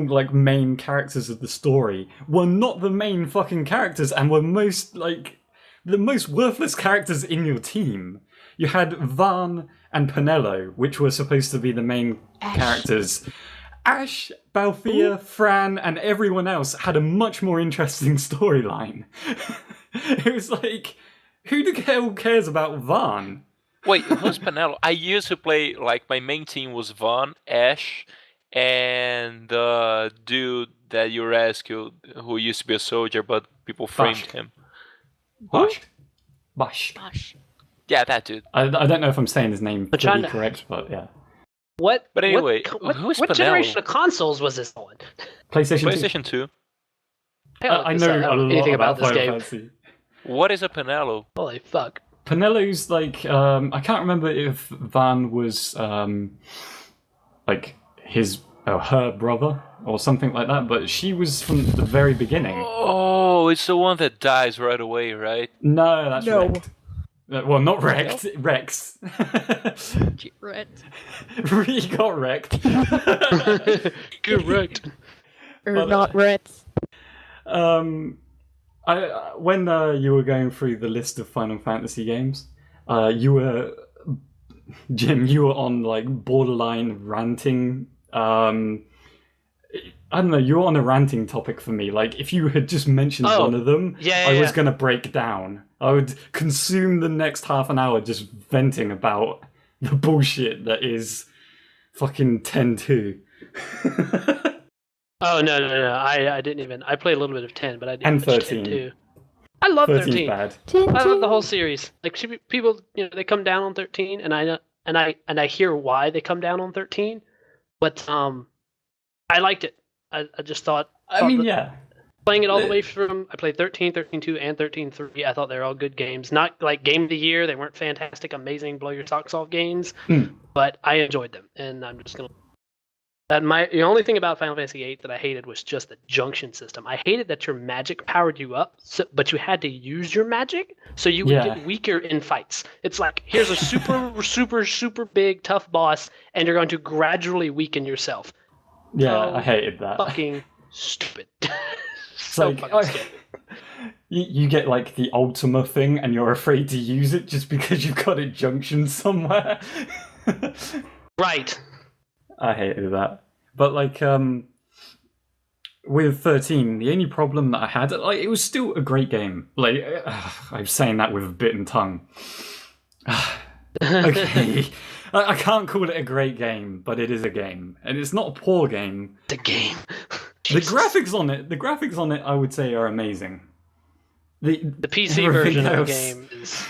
like main characters of the story were not the main fucking characters and were the most worthless characters in your team. You had Van and Penelo, which were supposed to be the main characters. Ash, Balthea, Fran, and everyone else had a much more interesting storyline. It was like, who the hell cares about Van?
Wait, who's Penelo? I used to play, like, my main team was Vaughn, Ash, and the dude that you rescued who used to be a soldier, but people framed
Bashed.
him.
Bash.
Gosh.
Yeah, that dude.
I don't know if I'm saying his name
I'm trying
fully
to-
correct, but yeah.
What?
anyway,
what
who's
generation
Penelo?
of consoles was this on?
PlayStation 2.
PlayStation 2.
I know a lot
anything
about
this
Final
game.
Fantasy.
What is a Penelo?
Holy fuck!
Penelo's like I can't remember if Van was like his or her brother or something like that, but she was from the very beginning.
Oh, it's the one that dies right away, right?
No, that's
No.
wrecked. Well, not wrecked. Rex.
Right.
He got wrecked.
Correct.
Or
But,
not Reds.
When you were going through the list of Final Fantasy games, Jim, you were on like borderline ranting. I don't know, you were on a ranting topic for me. Like, if you had just mentioned
Oh,
one of them,
yeah,
I was
yeah.
gonna break down. I would consume the next half an hour just venting about the bullshit that is fucking 10-2.
Oh no! I didn't even. I played a little bit of 10, but I didn't.
And
touch
13.
10 too. I love
13's
13.
bad.
I love the whole series. Like people, they come down on 13, and I hear why they come down on 13, but I liked it. I just thought.
I mean, yeah.
Playing it all the way from, I played 13, 13.2, and 13.3. I thought they were all good games. Not like game of the year. They weren't fantastic, amazing, blow your socks off games, but I enjoyed them. And I'm just gonna. The only thing about Final Fantasy VIII that I hated was just the junction system. I hated that your magic powered you up, but you had to use your magic, so you would
Yeah.
get weaker in fights. It's like, here's a super big tough boss, and you're going to gradually weaken yourself.
Yeah,
Oh,
I hated that.
Fucking stupid.
It's
So
like,
fucking stupid.
you get like the Ultima thing and you're afraid to use it just because you've got a junction somewhere.
Right.
I hated that. But like with 13, the only problem that I had, like, it was still a great game. Like I'm saying that with a bitten tongue. Okay. I can't call it a great game, but it is a game. And it's not a poor game.
The game.
The graphics on it I would say are amazing.
The PC
everything
version of the
else-
game is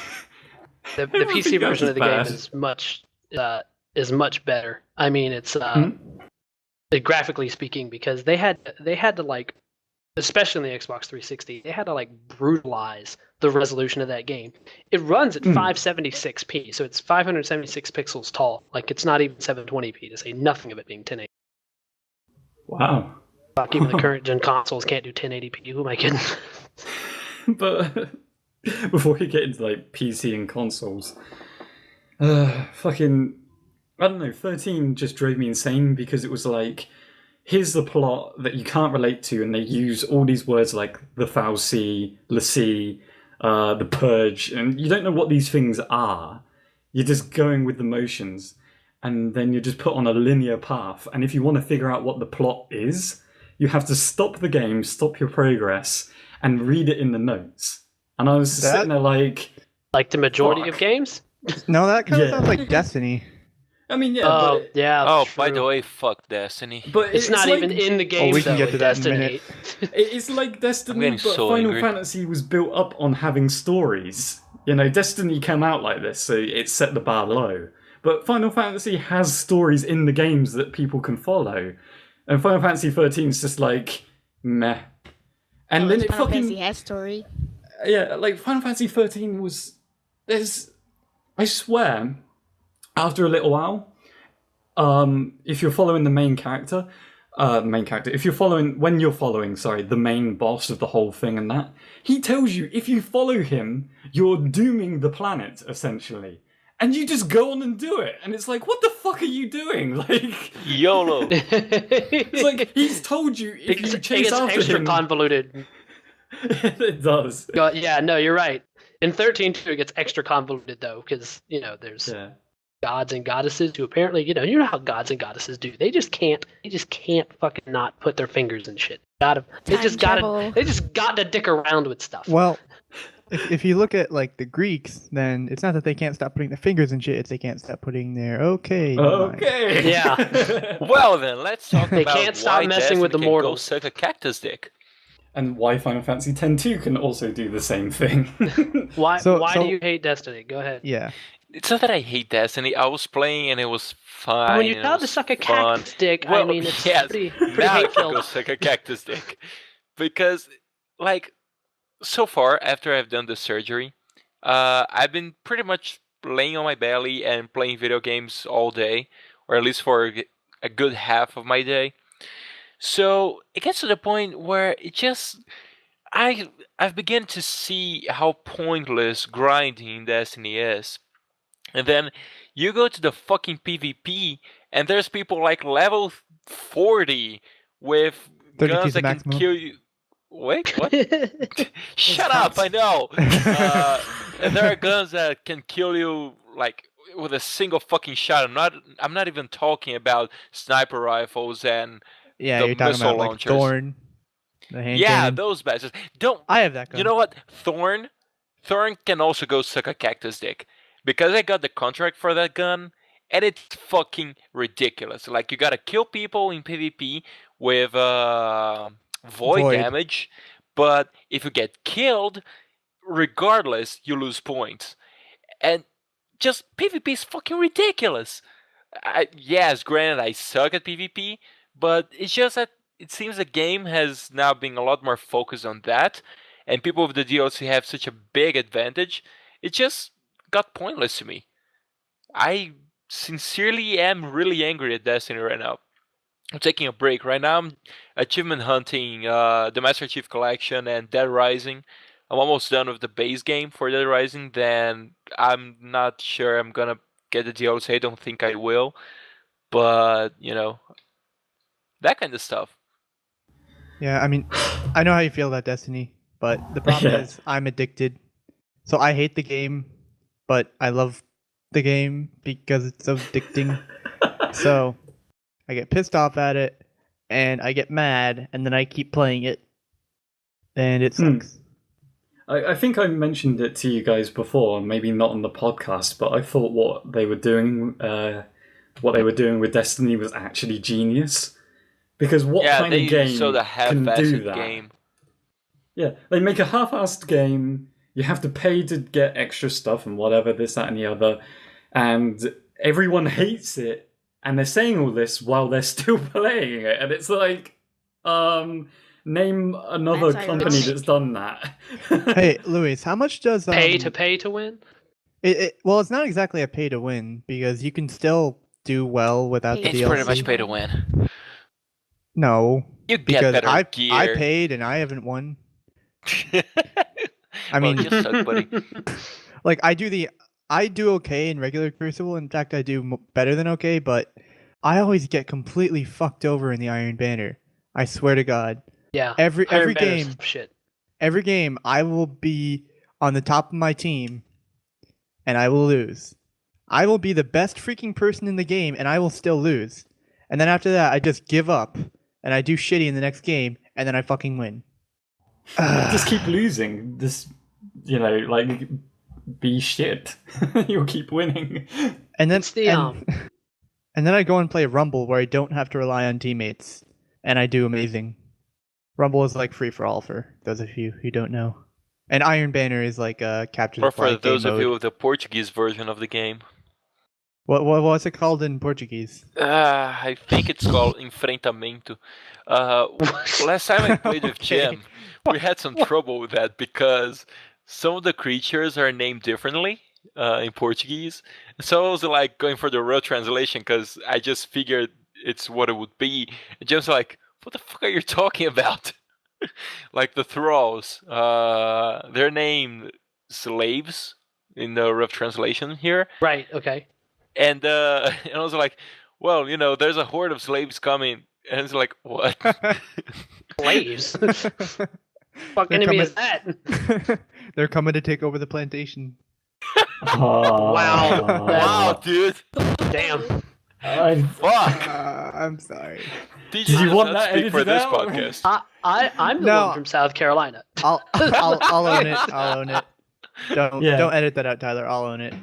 the
Everything
PC
else
version
is
of the
bad.
game is much better. I mean, it's graphically speaking, because they had to, like, especially in the Xbox 360, they had to like brutalize the resolution of that game. It runs at 576p, so it's 576 pixels tall. Like, it's not even 720p, to say nothing of it being 1080.
Wow.
Fuck, even the current gen consoles can't do 1080p. Who am I kidding?
But before we get into like PC and consoles. Fucking, I don't know. 13 just drove me insane because it was like, here's the plot that you can't relate to, and they use all these words like the Fauci, Lassie, the Purge, and you don't know what these things are. You're just going with the motions, and then you're just put on a linear path. And if you want to figure out what the plot is, you have to stop the game, stop your progress, and read it in the notes. And I was just sitting there like
the majority
fuck.
of games.
No, that kind of
Yeah.
sounds like Destiny.
I mean, yeah.
Oh,
but,
yeah.
Oh, by
true.
the way, fuck Destiny.
but
It's not
like,
even in the game,
we can
though,
get to
with
that in a
Destiny.
minute.
It's like
I'm
Destiny,
getting
but
so
Final
angry.
Fantasy was built up on having stories. You know, Destiny came out like this, so it set the bar low. But Final Fantasy has stories in the games that people can follow. And Final Fantasy 13 is just like, meh. And then it
Final
fucking...
Fantasy has story.
Yeah, like Final Fantasy 13 was... I swear, after a little while, if you're following the main character, if you're following, the main boss of the whole thing and that, he tells you if you follow him, you're dooming the planet, essentially. And you just go on and do it. And it's like, what the fuck are you doing? Like,
YOLO.
it's like, he's told you if you
It
chase
gets
after
extra
him...
convoluted.
It does.
Yeah, no, you're right. In 13 too, it gets extra convoluted though, because there's
Yeah.
gods and goddesses who apparently, you know how gods and goddesses do. They just can't fucking not put their fingers in shit. They just got to dick around with stuff.
Well, if you look at like the Greeks, then it's not that they can't stop putting their fingers in shit; it's they can't stop putting their mind.
Okay.
Yeah.
Well then, let's talk
They
about
can't stop
why
messing with the
Destiny can go
mortals.
suck a cactus dick.
And why Final Fantasy X-2 can also do the same thing.
Why
So-
do you hate Destiny? Go ahead.
Yeah.
It's not that I hate Destiny. I was playing and it was fine.
When you
and
tell
it
to
was
suck a
fun.
cactus dick, I
Well,
mean, it's
yes,
pretty
now I can
hate-filled.
go suck a cactus dick. Because, like, so far, after I've done the surgery, I've been pretty much laying on my belly and playing video games all day, or at least for a good half of my day. So it gets to the point where it just... I've begun to see how pointless grinding in Destiny is. And then you go to the fucking PvP, and there's people like level 40 with
32
guns
is the
that can
maximum.
kill you. Wait, what? Shut up! I know. And there are guns that can kill you like with a single fucking shot. I'm not even talking about sniper rifles and
Yeah,
the
you're talking
missile
about like
launchers.
Thorn, the hand
yeah,
cannon.
those bastards. Don't.
I have that gun.
You know what? Thorn can also go suck a cactus dick. Because I got the contract for that gun, and it's fucking ridiculous. Like, you gotta kill people in PvP with void damage, but if you get killed, regardless, you lose points. And just PvP is fucking ridiculous. Yes, granted, I suck at PvP, but it's just that it seems the game has now been a lot more focused on that, and people with the DLC have such a big advantage. It just got pointless to me. I sincerely am really angry at Destiny right now. I'm taking a break. Right now I'm achievement hunting the Master Chief Collection and Dead Rising. I'm almost done with the base game for Dead Rising. Then I'm not sure I'm gonna get the DLC. I don't think I will. But, that kind of stuff.
Yeah, I mean, I know how you feel about Destiny, but the problem
Yeah.
is I'm addicted. So I hate the game, but I love the game because it's so addicting. So I get pissed off at it, and I get mad, and then I keep playing it, and it sucks.
I think I mentioned it to you guys before, maybe not on the podcast, but I thought what they were doing with Destiny was actually genius. Because what kind of game
so the
can do
half-assed
that?
game.
Yeah, they make a half-assed game. You have to pay to get extra stuff and whatever, this, that, and the other, and everyone hates it. And they're saying all this while they're still playing it, and it's like, name another
That's
company
ironic.
that's done that.
Hey, Luis, how much does
pay to win?
Well, it's not exactly a pay to win because you can still do well without the
It's
It's
DLC.
pretty much pay to win.
No,
You get
because
better
I
gear.
paid and I haven't won. I mean,
you suck, buddy.
like I do okay in regular Crucible. In fact, I do better than okay, but I always get completely fucked over in the Iron Banner. I swear to God.
Yeah.
Every
Iron Banner's
game,
shit.
every game, I will be on the top of my team, and I will lose. I will be the best freaking person in the game, and I will still lose. And then after that, I just give up, and I do shitty in the next game, and then I fucking win.
Just keep losing. Just, like, be shit. You'll keep winning.
And then
It's the,
and then I go and play Rumble, where I don't have to rely on teammates, and I do amazing. Rumble is like free for all for those of you who don't know. And Iron Banner is like capture the
Or
flag
for those
game
of you
mode.
with the Portuguese version of the game.
What's it called in Portuguese?
I think it's called Enfrentamento. Last time I played with Jim, we had some trouble with that because some of the creatures are named differently in Portuguese. So I was like going for the real translation because I just figured it's what it would be. And Jim's like, what the fuck are you talking about? Like the thralls, they're named slaves in the rough translation here.
Right, okay.
And I was like, well, there's a horde of slaves coming. And it's like, what?
Slaves? Fuck
They're
enemy
coming-
is that?
They're coming to take over the plantation.
Oh,
Wow.
Wow, dude.
Damn.
Fuck.
I'm sorry.
TJ
Did you
does
want
not
that
speak for
edited
this
out?
podcast.
I'm the
No.
one from South Carolina.
I'll own it. I'll own it. Don't edit that out, Tyler. I'll own it.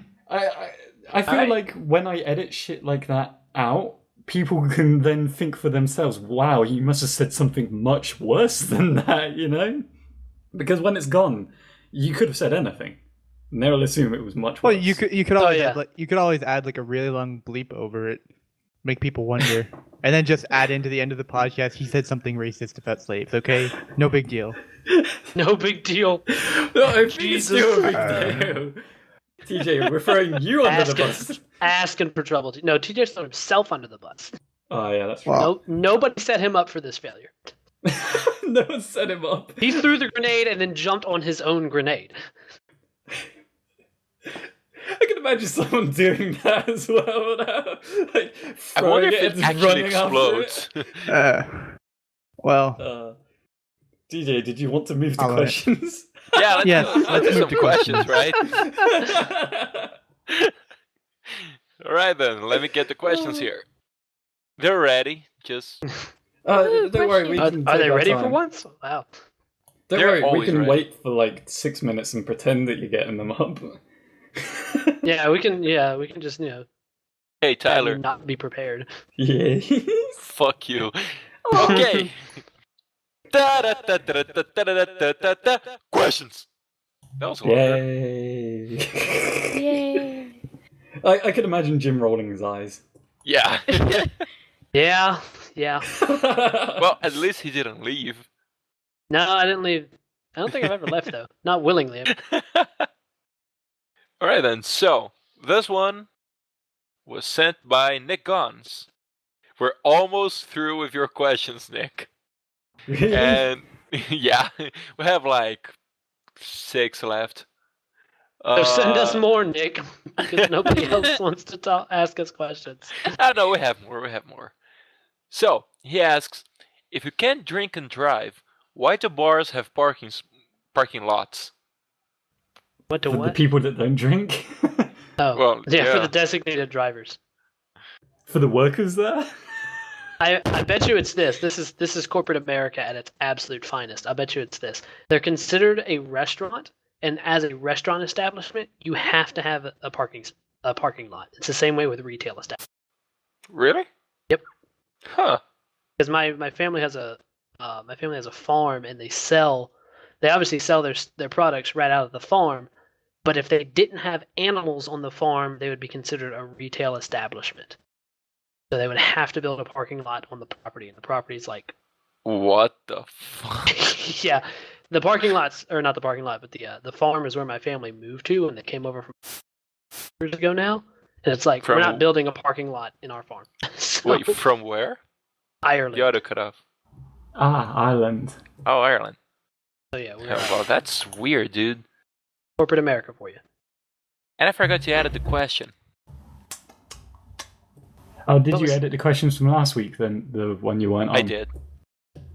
I feel
Alright.
like when I edit shit like that out, people can then think for themselves, wow, you must have said something much worse than that, Because when it's gone, you could have said anything. And they'll assume it was much
Well,
worse.
you could always
yeah.
you could always add like a really long bleep over it, make people wonder, and then just add into the end of the podcast. He said something racist about slaves. Okay, no big deal.
No big deal.
No, I think it's still a big deal. TJ, we're throwing you under the bus.
Asking for trouble. No, TJ threw himself under the bus.
Oh, yeah, that's right.
Well,
Nobody set him up for this failure.
No one set him up.
He threw the grenade and then jumped on his own grenade.
I can imagine someone doing that as well now. Like,
I wonder
throwing
if
it
it
and just
actually
running after it.
explodes.
well,
DJ, did you want to move to
I'll own it.
questions?
Yeah,
Yes,
let's
let's
do
move
some
to
questions,
questions.
right? All right, then. Let me get the questions here. They're ready. Just
Don't worry, we
Are
can
they
take our
ready
time.
for once? Wow.
Don't
They're
worry, we
always
can
ready.
wait for like 6 minutes and pretend that you're getting them up.
Yeah, we can. Yeah, we can just
hey, Tyler.
not be prepared.
Yeah.
Fuck you. Okay. Da-da-da-da-da-da-da-da-da-da. Questions. That was longer.
Yay.
Yay.
I could imagine Jim rolling his eyes.
Yeah.
Yeah.
Well, at least he didn't leave.
No, I didn't leave. I don't think I've ever left though. Not willingly.
All right, then. So this one was sent by Nick Gons. We're almost through with your questions, Nick. And yeah, we have like 6 left.
So send us
Uh,
more, Nick, because nobody else wants to ask us questions.
No, we have more. We have more. So he asks, if you can't drink and drive, why do bars have parking lots?
What to
For the
what?
people that don't drink.
Oh,
Well,
yeah, for
yeah.
the designated drivers.
For the workers there.
I bet you it's this. This is corporate America at its absolute finest. I bet you it's this. They're considered a restaurant, and as a restaurant establishment, you have to have a parking lot. It's the same way with retail establishments.
Really?
Yep.
Huh.
Because my family has a farm, and they obviously sell their products right out of the farm. But if they didn't have animals on the farm, they would be considered a retail establishment. So they would have to build a parking lot on the property, and the property's like,
What the fuck?
yeah, the parking lots, or not the parking lot, but the farm is where my family moved to when they came over from years ago now. And it's like, we're
From-
not building a parking lot in our farm. So,
Wait, from where?
Ireland.
You ought to cut off.
Ah, Ireland.
Oh, Ireland.
So yeah, we're
Well, that's weird, dude.
corporate America for you.
And I forgot you added the question.
Oh, did
What
you
was-
edit the questions from last week? Then the one you weren't on.
I did.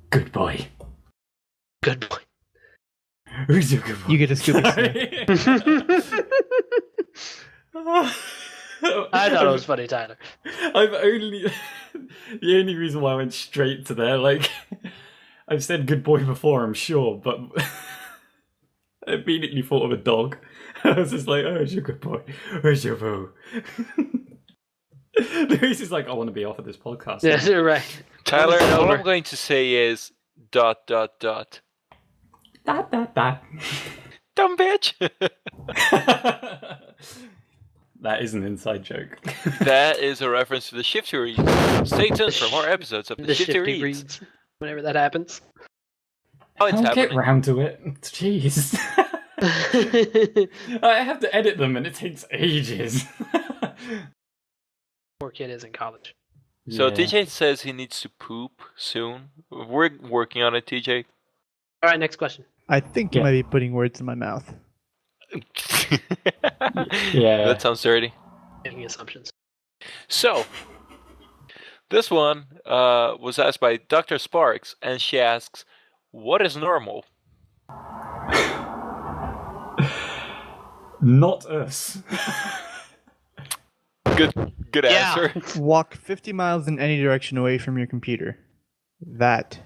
Good boy.
Good boy.
Who's your good boy?
You get a Scooby snack.
I thought it was funny, Tyler.
I've only the only reason why I went straight to there, like I've said good boy before, I'm sure, but I immediately thought of a dog. I was just like, oh, where's your good boy? Where's your boo? Luis is like, I want to be off of this podcast.
Yeah, you're right.
Tyler,
It's
all
over.
I'm going to say is ...
That.
Dumb bitch!
That is an inside joke.
That is a reference to the Shifty Reads. Stay tuned for more episodes of the,
The
Shifty
shifty
Reads.
reads. Whenever that happens.
Oh, it's
I'll get
happening.
round to it. Jeez. I have to edit them and it takes ages.
Poor kid is in college.
So
Yeah.
TJ says he needs to poop soon. We're working on it, TJ.
All right, next question.
I think
Yeah.
you might be putting words in my mouth.
Yeah.
That sounds dirty.
Making assumptions.
So, this one was asked by Dr. Sparks, and she asks, what is normal?
Not us.
Good
Yeah.
answer.
Walk 50 miles in any direction away from your computer. That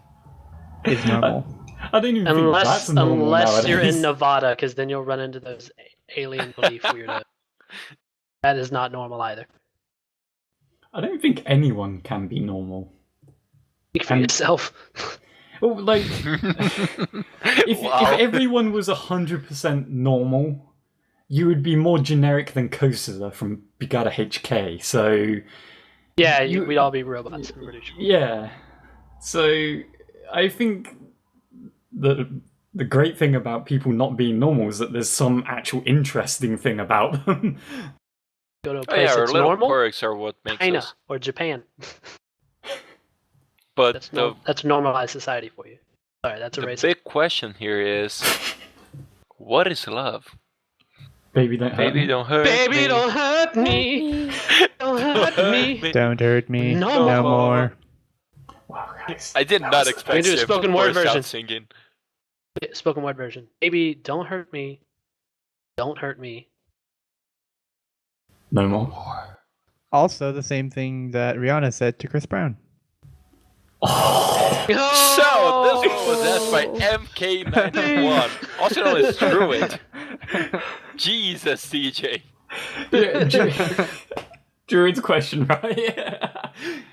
is normal.
I don't even think that's normal
Unless you're
nowadays.
in Nevada, because then you'll run into those alien belief weirdos. That is not normal either.
I don't think anyone can be normal.
Speak for
And-
yourself.
Oh, like if
Wow.
everyone was 100% normal, you would be more generic than Kosula from Bigada HK. So
Yeah,
You-
we'd all be robots. I'm pretty sure.
yeah, so I think the great thing about people not being normal is that there's some actual interesting thing about them.
Go to a
Oh,
place
yeah, our
that's
little
normal,
quirks are what makes
China
us.
or Japan.
But
That's normalized society for you. Sorry, that's a
the
racist.
big question here is, what is love?
Baby, don't hurt
Baby,
me.
don't hurt
Baby,
me.
don't hurt me. Don't hurt me.
Don't hurt me.
No
No
more.
more.
Wow, guys.
I did not expect
We do a
Sif
spoken
to
word
burst out
version.
singing.
Spoken word version. Baby, don't hurt me. Don't hurt me.
No more.
Also, the same thing that Rihanna said to Chris Brown.
So, this one was asked by MK91, also known as Druid. Jesus, DJ.
Druid's question, right?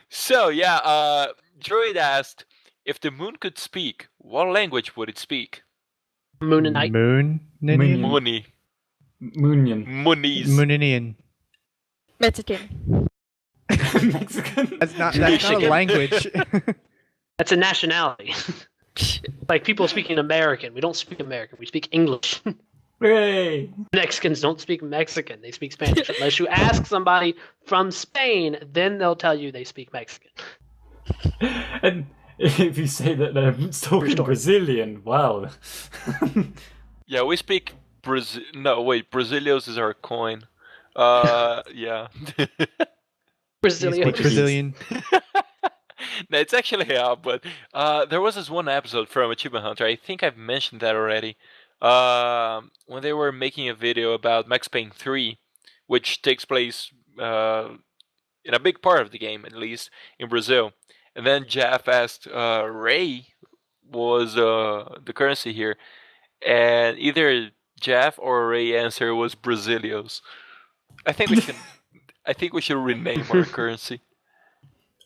So, yeah, Druid asked, if the moon could speak, what language would it speak?
Moonanite.
Moon?
Moon.
Mooney.
Moonian.
Moonies.
Mooninian.
Mexican.
Mexican.
That's not a
Michigan.
language.
That's a nationality. Like people speaking American. We don't speak American. We speak English.
Hey.
Mexicans don't speak Mexican. They speak Spanish. Unless you ask somebody from Spain, then they'll tell you they speak Mexican.
And if you say that they're talking
story.
Brazilian, wow.
Yeah, we speak No, wait, Brazilios is our coin. Yeah.
Brazilian.
Speak Brazilian.
No, it's actually but there was this one episode from Achievement Hunter. I think I've mentioned that already. When they were making a video about Max Payne 3, which takes place in a big part of the game, at least in Brazil. And then Jeff asked, Ray was the currency here, and either Jeff or Ray answer was Brazilios. I think we can. I think we should rename our currency.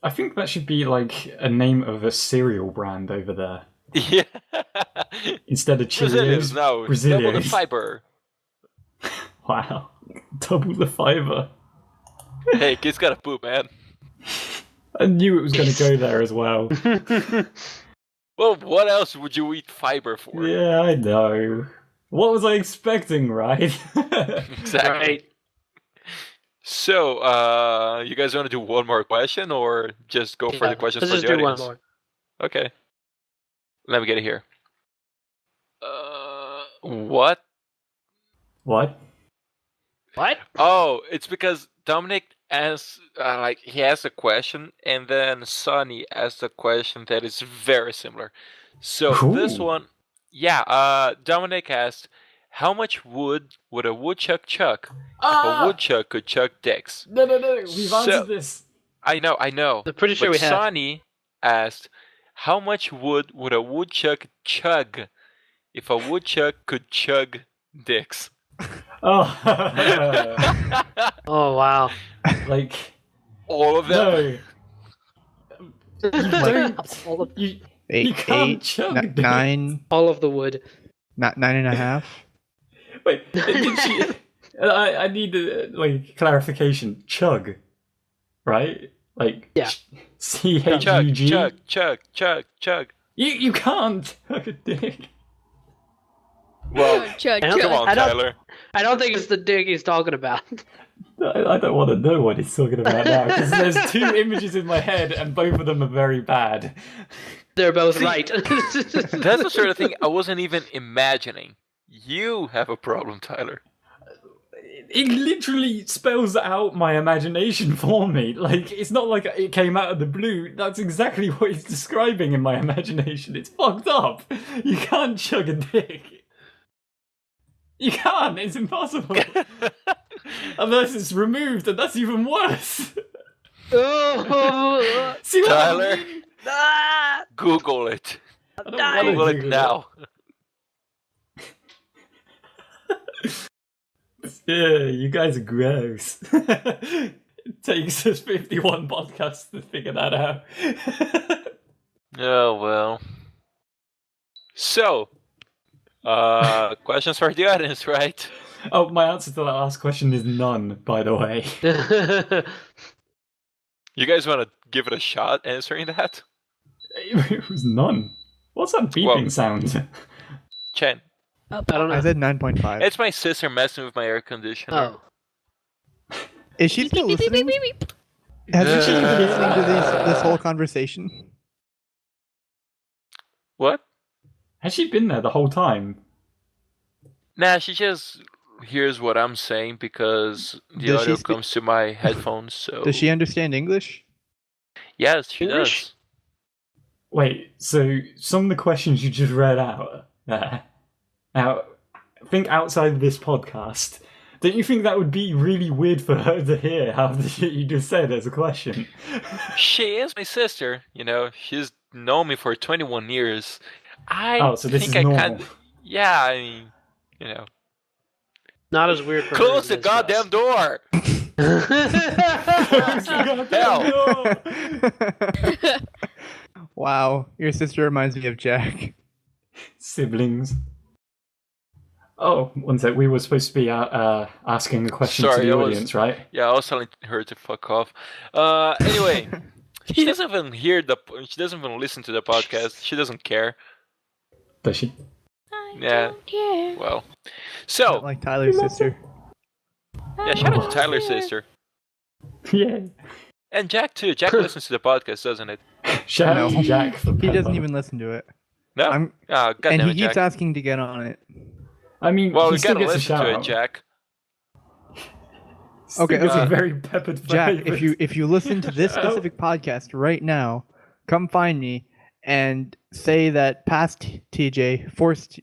I think that should be like a name of a cereal brand over there.
Yeah.
Instead of
Brazilians,
Cheerios.
no.
Brazilians.
Double the fiber.
Wow. Double the fiber.
Hey, kids gotta poop, man.
I knew it was going to go there as well.
Well, what else would you eat fiber for?
Yeah, I know. What was I expecting, right?
Exactly.
Right.
So, you guys want to do one more question, or just go for
Yeah,
the questions
let's
for
just
the
do one
audience?
more.
Okay. Let me get it here. What?
What?
What?
Oh, it's because Dominic asked, he asked a question, and then Sonny asked a question that is very similar. So this
Ooh.
one, Dominic asked, how much wood would a woodchuck chuck if a woodchuck could chuck dicks?
No, we've
So-
answered this.
I know.
I'm pretty sure
But
we have.
Sonny asked, how much wood would a woodchuck chug if a woodchuck could chug dicks?
Oh,
Oh wow.
like
All of them?
no. You don't.
all, of,
You
Eight,
can't chug dick.
nine,
all of the wood.
not 9.5.
Wait, did she? I need clarification. Chug, right? Like
Yeah.
Chug,
CHUG.
chug, chug, chug, chug.
You can't chug a dick.
Well,
Chug,
I don't-
come on,
I don't-
Tyler.
I don't think it's the dick he's talking about.
I don't want to know what he's talking about now because there's two images in my head and both of them are very bad.
They're both
See,
right.
That's the sort of thing I wasn't even imagining. You have a problem, Tyler.
It literally spells out my imagination for me. Like, it's not like it came out of the blue. That's exactly what he's describing in my imagination. It's fucked up. You can't chug a dick. You can't. It's impossible. Unless it's removed, and that's even worse.
Oh,
See what
Tyler?
I mean?
ah,
Google it.
I don't wanna
Google it
Google
now.
Yeah, you guys are gross. It takes us 51 podcasts to figure that out.
Oh, well. So, questions for the audience, right?
Oh, my answer to that last question is none, by the way.
You guys want to give it a shot answering that?
It was none. What's that beeping
Well-
sound?
Chen,
I don't know.
I said 9.5.
it's my sister messing with my air conditioner.
Oh,
Is she still listening? Hasn't she been listening to this whole conversation?
What?
Has she been there the whole time?
Nah, she just hears what I'm saying because the
Does she
audio
speak-
comes to my headphones. So
Does she understand English?
Yes, she
English?
does.
Wait, so some of the questions you just read out there. Now, think outside this podcast. Don't you think that would be really weird for her to hear half the shit you just said as a question?
She is my sister. You know, she's known me for 21 years.
Oh, so this
think
is normal.
kinda, yeah, I mean, you know,
not as weird. For
close
her
the
as it is
goddamn door.
for us.
Wow, your sister reminds me of Jack.
Siblings. Oh, one sec. We were supposed to be asking a question
Sorry,
to the
I was-
audience, right?
Yeah, I was telling her to fuck off. Anyway, she doesn't even she doesn't even listen to the podcast. She doesn't care.
Does she?
Yeah.
care.
Well,
Not
so
like Tyler's sister.
yeah, shout out to Tyler's sister
Yeah.
and Jack too. Jack listens to the podcast, doesn't it?
Shout out
No.
to Jack for
He doesn't
Pepper.
even listen to it.
No.
I'm,
Oh,
and
goddamn
he
it,
keeps
Jack.
asking to get on it.
I mean,
Well,
he
we
still
gotta
gets a
listen
shout
to it,
out.
Jack.
Still
Okay,
gets a
okay.
very peppered
Jack,
flavor.
if you listen to this
Shout out.
specific podcast right now, come find me and say that past TJ forced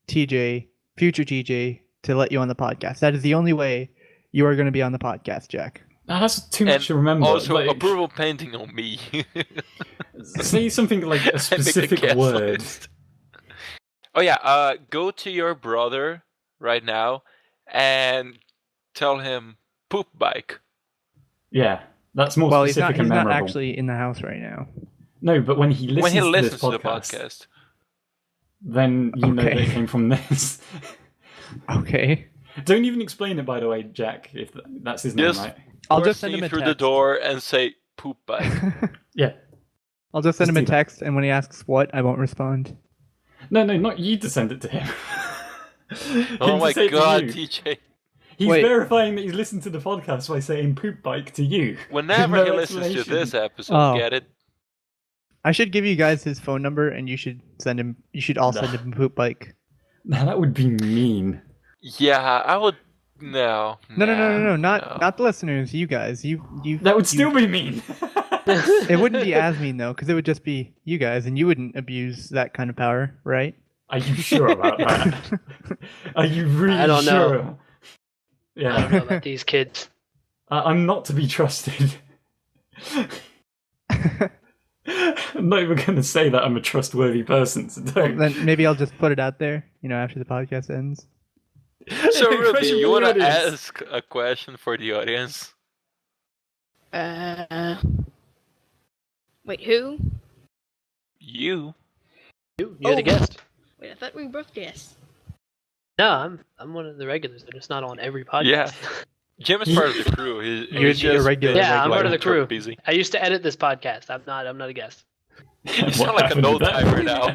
TJ, future TJ, to let you on the podcast. That is the only way you are going to be on the podcast, Jack.
That's too much
And
to remember.
Also,
Like,
approval pending on me.
say something like a
Make the
specific
guest
word.
list. Oh yeah, go to your brother right now and tell him poop bike.
Yeah, that's more
Well, he's
specific
not. He's
and
not
memorable.
actually in the house right now.
No, but when he listens,
When he
to
listens
this
to the
podcast,
podcast.
then you know that
Okay.
it came from this.
Okay,
Don't even explain it, by the way, Jack. If that's his name,
Yes.
right?
I'll
Or
just send
see
him a
through
text.
the door and say poop bike.
Yeah.
I'll just send
Just
him a
do that.
text, and when he asks what, I won't respond.
No, not you to send it to him.
Oh
Him to
my
say it to
god,
you.
TJ.
He's
Wait.
verifying that he's listened to the podcast by saying poop bike to you.
Whenever
No
he listens to
explanation.
this episode,
Oh.
get it?
I should give you guys his phone number, and you should send him. You should all send him a poop bike.
Now that would be mean.
Yeah, I would. No.
No, not the listeners. You guys, you.
That would still be mean.
It wouldn't be as mean though, because it would just be you guys, and you wouldn't abuse that kind of power, right?
Are you sure about that? Are you really
I don't know.
sure? Yeah.
I don't know about these kids.
I'm not to be trusted. I'm not even going to say that I'm a trustworthy person, so don't.
Then maybe I'll just put it out there, after the podcast ends.
So, Ruby,
Question
you
for
want
the
to
audience.
ask a question for the audience?
Wait, who?
You.
You're the guest.
Wait, I thought we both guessed.
No, I'm one of the regulars. I'm just not on every podcast.
Yeah. Jim is part of the crew.
You're
He's
a
just
regular.
been,
Yeah, I'm part of the crew.
Busy.
I used to edit this podcast. I'm not a guest.
You sound
What
like an
happened
old
to that?
timer now.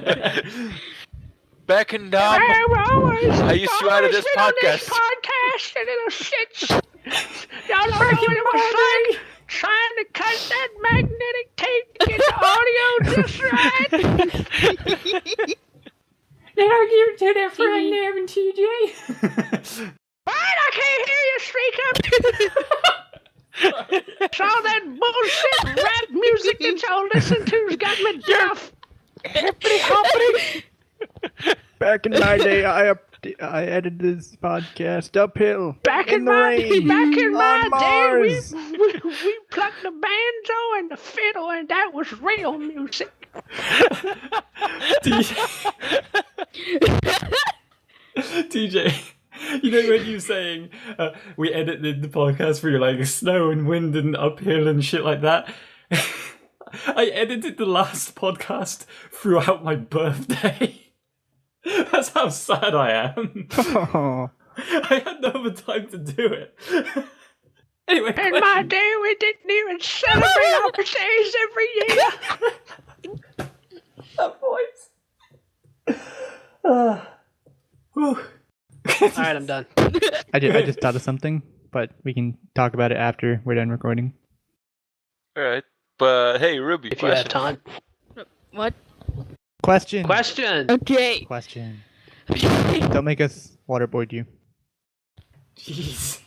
Back in I used to edit this podcast.
podcast, you little shits. Y'all don't know what it was like trying to cut that magnetic tape to get the audio just right.
Did I give it to that friend there in TJ?
What? I can't hear you. Speak up. It's all that bullshit rap music that y'all listen to's got me deaf.
Hippity hoppity.
Back in my day, I edited this podcast uphill.
Back in
the
my
rain,
day,
on Mars.
we plucked the banjo and the fiddle, and that was real music.
TJ, you know when you saying we edited the podcast through like snow and wind and uphill and shit like that? I edited the last podcast throughout my birthday. That's how sad I am.
Oh.
I had no other time to do it. Anyway,
In my day, we didn't even celebrate our birthdays every year.
that voice. Whew.
All right, I'm done.
I just thought of something, but we can talk about it after we're done recording.
All right, but hey, Ruby,
If you have time.
What?
Question.
Okay.
Question. Don't make us waterboard you.
Jeez.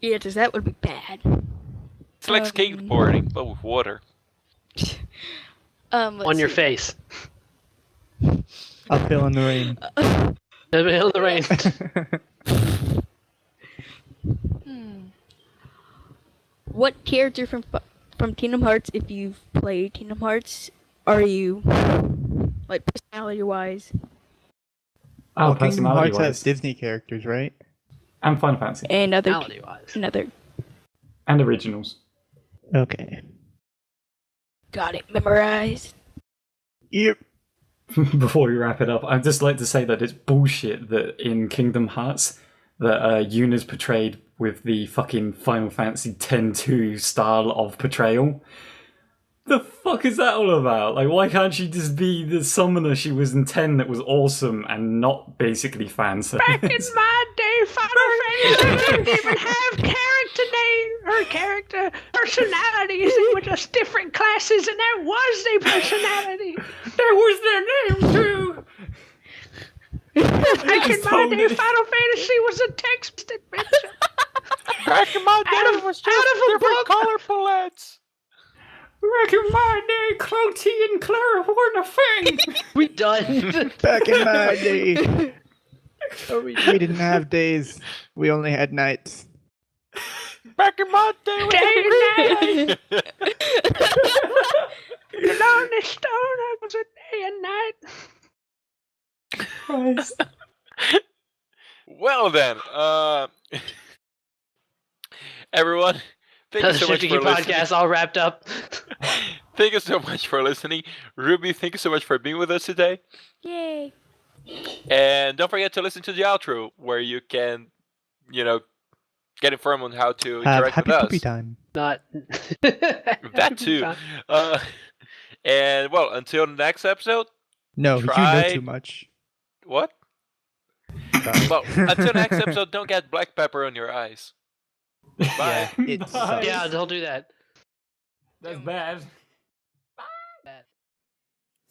Yeah, because that would be bad.
it's like skateboarding, but with water.
Let's
On your
see.
face.
Uphill in the rain.
In the middle of the rain.
What character from Kingdom Hearts, if you've played Kingdom Hearts, are you, like, personality-wise?
Oh,
Kingdom
personality
Hearts
wise.
has Disney characters, right?
And Final Fantasy.
And
Personality-wise.
another.
And originals.
Okay.
Got it memorized.
Yep.
Before we wrap it up, I'd just like to say that it's bullshit that in Kingdom Hearts that Yuna's portrayed with the fucking Final Fantasy X-2 style of portrayal. The fuck is that all about? Like, why can't she just be the summoner she was in 10 that was awesome and not basically fan service?
Back in my day, Final Fantasy didn't even have character personalities. They were just different classes, and that was their personality.
That was their name too!
Back in
just
my
told
day,
it.
Final Fantasy was a text adventure.
Back in my day,
Out of-
it was
out
just
of a
different
book.
color palettes.
Back in my day, Clotey and Clara weren't a thing!
We done.
Back in my day, we didn't have days. We only had nights.
Back in my day, we
Day and
night.
The lonely stone was a day and night.
Christ.
Well then, everyone, thank you
That's
so
the
much
Shifty
for
Key
listening.
Podcast all wrapped up.
Thank you so much for listening. Ruby, thank you so much for being with us today.
Yay.
And don't forget to listen to the outro, where you can, get informed on how to
Have
interact
happy
with
poopy
us.
time.
Not
That too. And well, until the next episode,
No, you know
Try-
too much.
what?
Sorry.
Well, until next episode, don't get black pepper on your eyes. Bye.
Yeah, it
Bye.
sucks.
Yeah, don't do that.
That's bad.
Bad.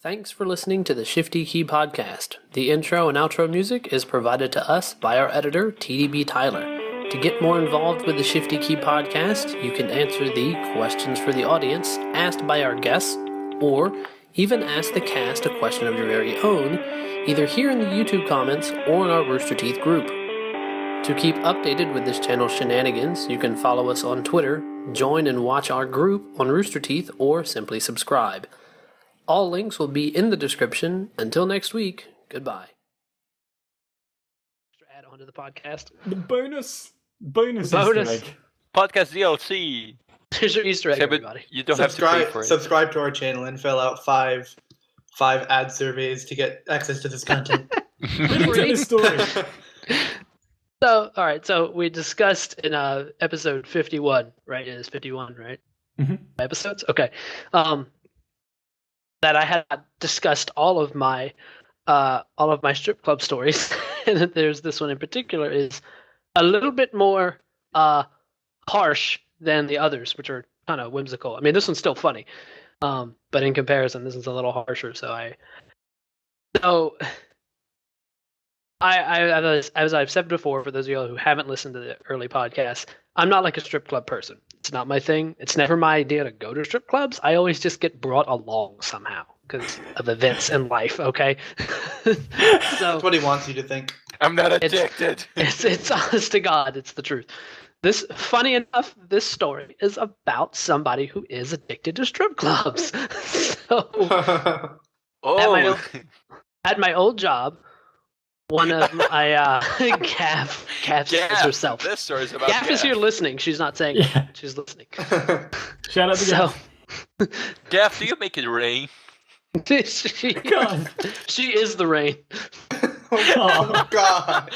Thanks for listening to the Shifty Key Podcast. The intro and outro music is provided to us by our editor, TDBTyler. To get more involved with the Shifty Key Podcast, you can answer the questions for the audience asked by our guests, or even ask the cast a question of your very own, either here in the YouTube comments or in our Rooster Teeth group. To keep updated with this channel's shenanigans, you can follow us on Twitter, join and watch our group on Rooster Teeth, or simply subscribe. All links will be in the description. Until next week, goodbye. Add on to the podcast.
The bonus Easter egg.
Podcast DLC.
Here's your Easter egg, everybody.
You don't have to pay for it.
Subscribe to our channel and fill out five ad surveys to get access to this content.
Story.
So, all right. So we discussed in episode 51, right? It is 51, right?
Mm-hmm.
Episodes? Okay. That I had discussed all of my strip club stories, and that there's this one in particular is a little bit more harsh than the others, which are kind of whimsical. I mean, this one's still funny, but in comparison, this is a little harsher. As I've said before, for those of you who haven't listened to the early podcasts, I'm not like a strip club person. It's not my thing. It's never my idea to go to strip clubs. I always just get brought along somehow because of events in life, okay? So
That's what he wants you to think.
I'm not addicted.
It's honest to God, it's the truth. Funny enough, this story is about somebody who is addicted to strip clubs. At my old job, one of my Gaff is herself.
This story is about
Gaff is here listening. She's not saying it. She's listening.
Shout out to Gaff.
Gaff, do you make it rain?
She is the rain.
Oh God.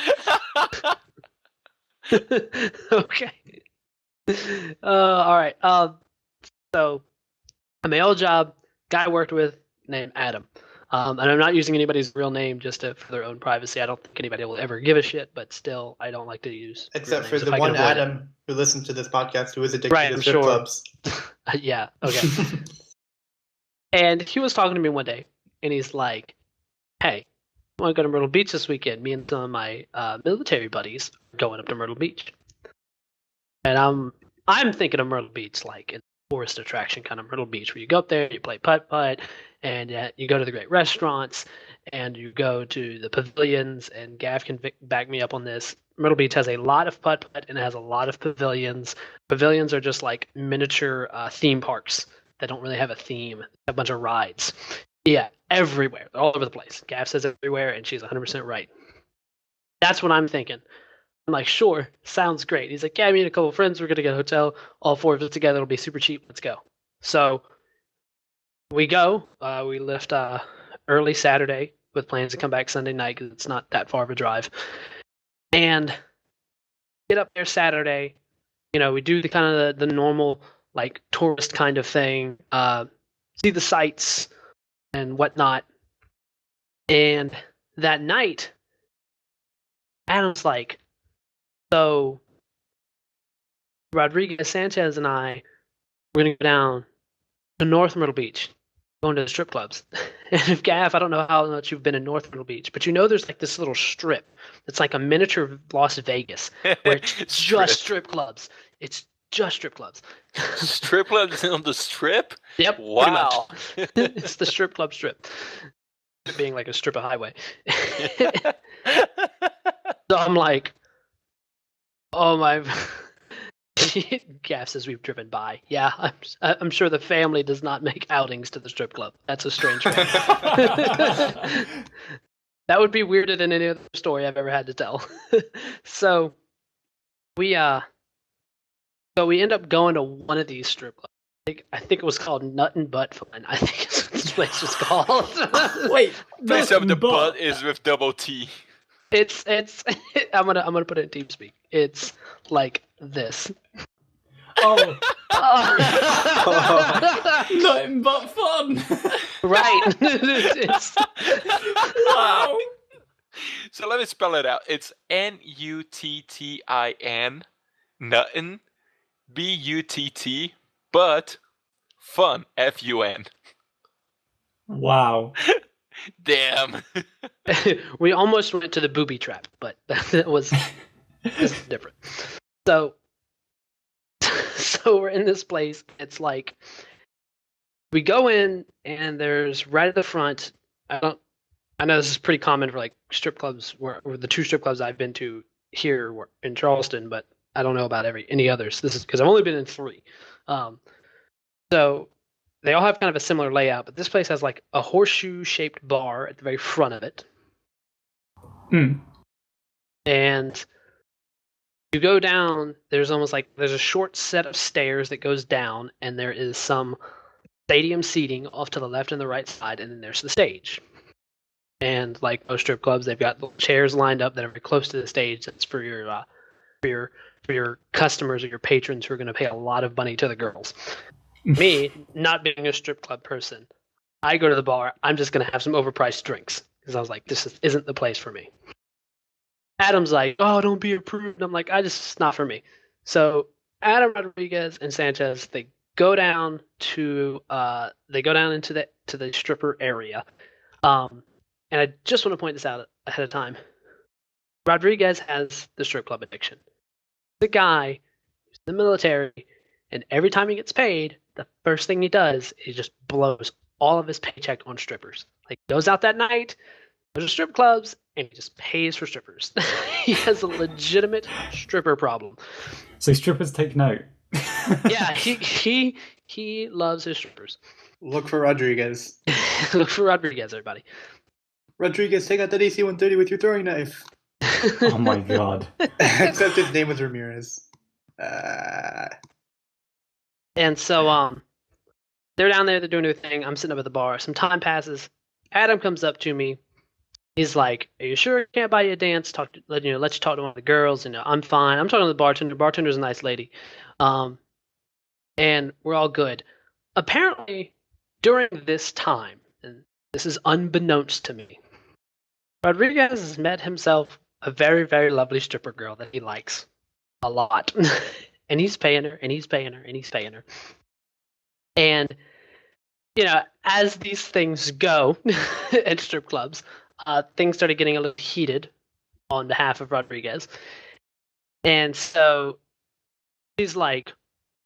Okay. All right. So, at my old job, guy I worked with named Adam. And I'm not using anybody's real name just for their own privacy. I don't think anybody will ever give a shit, but still, I don't like to use.
Except for the one Adam who listens to this podcast who is addicted to strip clubs.
Yeah. Okay. And he was talking to me one day, and he's like, "Hey, I want to go to Myrtle Beach this weekend. Me and some of my military buddies are going up to Myrtle Beach." And I'm thinking of Myrtle Beach like a tourist attraction kind of Myrtle Beach, where you go up there, you play putt-putt, and you go to the great restaurants, and you go to the pavilions, and Gav can back me up on this. Myrtle Beach has a lot of putt-putt, and it has a lot of pavilions. Pavilions are just like miniature theme parks that don't really have a theme. A bunch of rides. Yeah, everywhere. All over the place. Gav says everywhere, and she's 100% right. That's what I'm thinking. I'm like, sure, sounds great. He's like, yeah, me and a couple of friends, we're going to get a hotel. All four of us together. It'll be super cheap. Let's go. So we go. We left early Saturday with plans to come back Sunday night because it's not that far of a drive. And get up there Saturday. You know, we do the kind of the normal like tourist kind of thing. See the sights and whatnot. And that night, Adam's like, so Rodriguez Sanchez and I, we're going to go down to North Myrtle Beach, going to the strip clubs. And Gav, I don't know how much you've been in North Myrtle Beach, but you know there's like this little strip. It's like a miniature Las Vegas, where it's just strip clubs. It's just strip clubs.
Strip clubs on the strip?
Yep.
Wow.
It's the strip club strip. Being like a strip of highway. So I'm like, oh my. Gav says we've driven by. Yeah, I'm sure the family does not make outings to the strip club. That's a strange thing. That would be weirder than any other story I've ever had to tell. So we end up going to one of these strip clubs. I think it was called Nut and Butt Fun. I think it's what this place was called.
Wait,
Place of the butt is with double T.
It's I'm gonna put it in TeamSpeak. It's like this.
Oh. Nothing but fun.
Right. It's,
Wow.
So let me spell it out. It's Nuttin, Nuttin, Butt, but fun, Fun.
Wow.
Damn.
We almost went to the booby trap, but that was different. So we're in this place. It's like we go in, and there's right at the front. I know this is pretty common for like strip clubs, where the 2 strip clubs I've been to here in Charleston, but I don't know about any others. This is because I've only been in 3. So they all have kind of a similar layout, but this place has like a horseshoe-shaped bar at the very front of it. And you go down, there's a short set of stairs that goes down, and there is some stadium seating off to the left and the right side, and then there's the stage. And like most strip clubs, they've got chairs lined up that are very close to the stage. That's for your customers or your patrons who are going to pay a lot of money to the girls. Me, not being a strip club person, I go to the bar, I'm just going to have some overpriced drinks. Because I was like, this isn't the place for me. Adam's like, oh, don't be a prude. And I'm like, it's not for me. So Adam, Rodriguez, and Sanchez, they go down into the stripper area. And I just want to point this out ahead of time. Rodriguez has the strip club addiction. The guy who's in the military, and every time he gets paid, the first thing he does is just blows all of his paycheck on strippers. Like, he goes out that night, goes to strip clubs, and he just pays for strippers. He has a legitimate stripper problem.
So strippers take note.
Yeah, he loves his strippers.
Look for Rodriguez.
Look for Rodriguez, everybody.
Rodriguez, take out that AC-130 with your throwing knife.
Oh my god.
Except his name was Ramirez.
And so they're down there, they're doing their thing. I'm sitting up at the bar. Some time passes. Adam comes up to me. He's like, "Are you sure I can't buy you a dance? Let you talk to one of the girls." I'm fine. I'm talking to the bartender. The bartender's a nice lady. And we're all good. Apparently, during this time, and this is unbeknownst to me, Rodriguez has met himself a very, very lovely stripper girl that he likes a lot. And he's paying her, and he's paying her, and he's paying her. And, as these things go at strip clubs, things started getting a little heated on behalf of Rodriguez. And so he's like,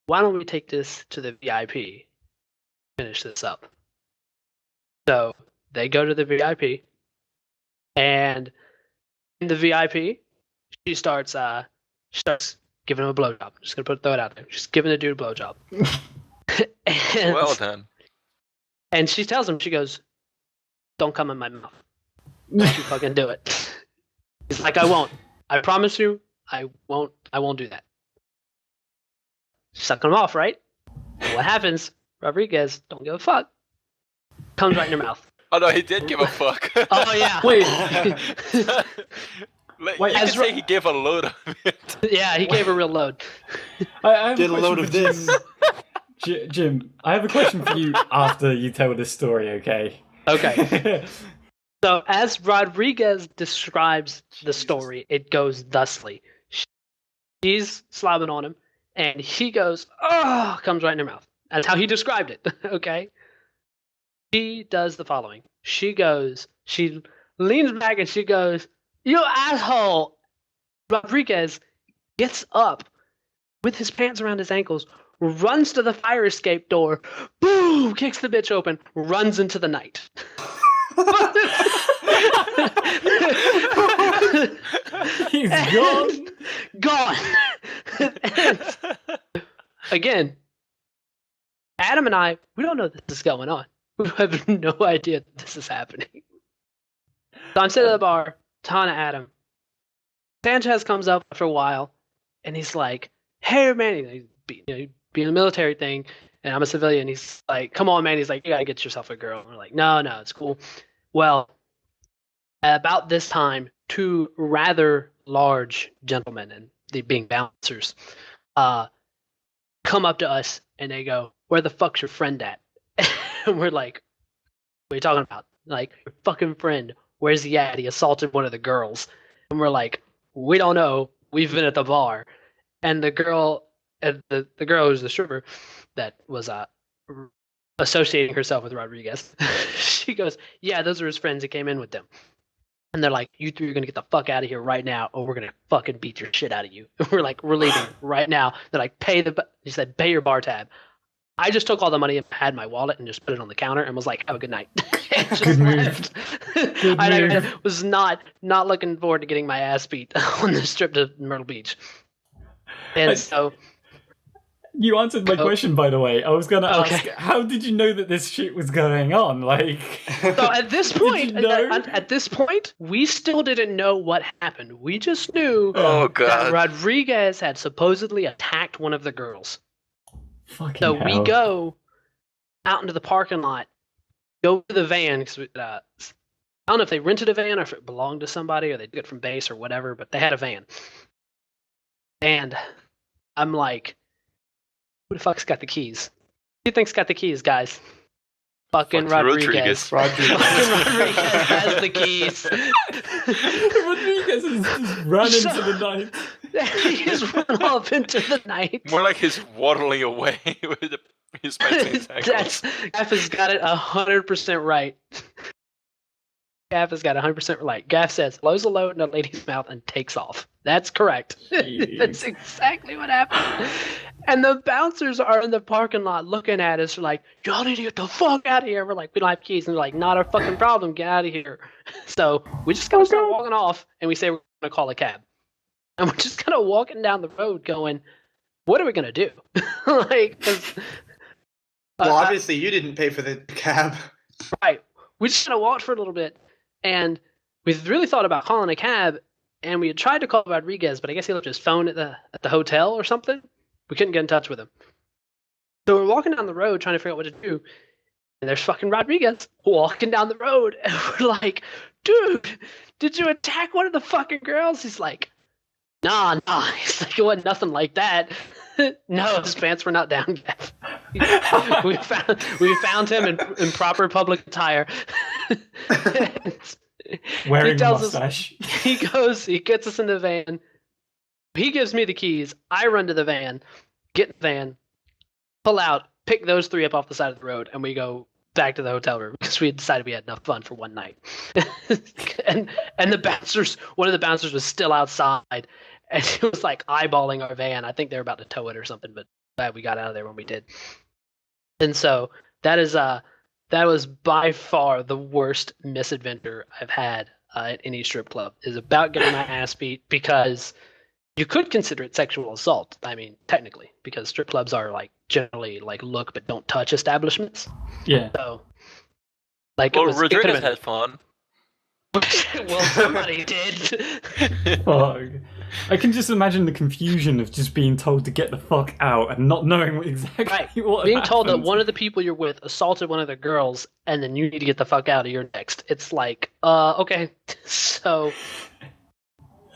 why don't we take this to the VIP, finish this up? So they go to the VIP, and in the VIP, she starts giving him a blowjob. Just gonna throw it out there. She's giving the dude a blowjob. And,
Well done.
And she tells him, she goes, "Don't come in my mouth. Don't you fucking do it." He's like, "I won't. I promise you, I won't do that." Sucking him off, right? And what happens? Rodriguez, don't give a fuck. Comes right in your mouth.
Oh no, he did give a fuck.
Oh yeah.
Wait.
You can say he gave a load of it.
Yeah, he gave a real load.
I have
Get a
question
load
for
of this.
Jim, I have a question for you after you tell this story, okay?
Okay. So as Rodriguez describes the story, it goes thusly. She's slobbing on him, and he goes, "Oh," comes right in her mouth. That's how he described it, okay? She does the following. She leans back and she goes, "You asshole!" Rodriguez gets up with his pants around his ankles, runs to the fire escape door, boom, kicks the bitch open, runs into the night.
He's gone.
Gone. And again, Adam and I, we don't know this is going on. We have no idea that this is happening. So I'm sitting at the bar, talking to Adam. Sanchez comes up after a while, and he's like, "Hey, man," he's being a military thing, and I'm a civilian. He's like, "Come on, man." He's like, "You gotta get yourself a girl." And we're like, No, it's cool. Well, about this time, 2 rather large gentlemen, and they being bouncers, come up to us, and they go, "Where the fuck's your friend at?" And we're like, "What are you talking about?" Like, "Your fucking friend. Where's he at? He assaulted one of the girls." And we're like, "We don't know. We've been at the bar." And the girl, the girl who's the stripper, that was associating herself with Rodriguez. She goes, yeah, those are his friends. He came in with them. And they're like, you three are going to get the fuck out of here right now, or we're going to fucking beat your shit out of you. And we're like, we're leaving right now. They're like, he said, pay your bar tab. I just took all the money and had my wallet and just put it on the counter and was like, have a good night. And just
Good move.
left.
Good
I
move.
was not looking forward to getting my ass beat on this trip to Myrtle Beach. And so...
You answered my question, by the way. I was going to ask,
Okay.
how did you know that this shit was going on? Like,
So at this point,
Did you know?
at this point, we still didn't know what happened. We just knew
Oh
that
god.
Rodriguez had supposedly attacked one of the girls.
fucking
So
hell.
we go out into the parking lot, go to the van. Cause I don't know if they rented a van or if it belonged to somebody or they took it from base or whatever, but they had a van. And I'm like, who the fuck's got the keys? Who do you think's got the keys, guys? Fucking
Fucking
Rodriguez. Fucking Rodriguez has the keys.
Rodriguez has just run into the night.
He just run off into the night.
More like he's waddling away with his bicycle.
Gaff has got it 100% right. Gaff has got it 100% right. Gaff says, blows a load in a lady's mouth and takes off. That's correct. That's exactly what happened. And the bouncers are in the parking lot looking at us like, y'all need to get the fuck out of here. We're like, we don't have keys. And they're like, not our fucking problem. Get out of here. So we just kind of start walking off and we say we're going to call a cab. And we're just kind of walking down the road going, what are we going to do? Like, 'cause,
Well, obviously you didn't pay for the cab.
right. We just kind of walked for a little bit and we really thought about calling a cab. And we had tried to call Rodriguez, but I guess he left his phone at the hotel or something. We couldn't get in touch with him. So we're walking down the road trying to figure out what to do. And there's fucking Rodriguez walking down the road. And we're like, dude, did you attack one of the fucking girls? He's like, nah. He's like, it wasn't nothing like that. No, his pants were not down. we found him in proper public attire.
Wearing a
tells us-
mustache.
He gets us in the van. He gives me the keys. I run to the van, get in the van, pull out, pick those three up off the side of the road, and we go back to the hotel room because we had decided we had enough fun for one night. and one of the bouncers was still outside, and he was like eyeballing our van. I think they were about to tow it or something, but glad we got out of there when we did. And so that was by far the worst misadventure I've had at any strip club, is about getting my ass beat, because you could consider it sexual assault. I mean, technically, because strip clubs are like generally like look but don't touch establishments.
Yeah.
So, like,
Well,
it
Rodriguez
could've
had fun.
well, somebody did.
Fuck. I can just imagine the confusion of just being told to get the fuck out and not knowing exactly
Right.
what
Being told that
happened.
one of the people you're with assaulted one of the girls, and then you need to get the fuck out of. You're next. It's like, okay. So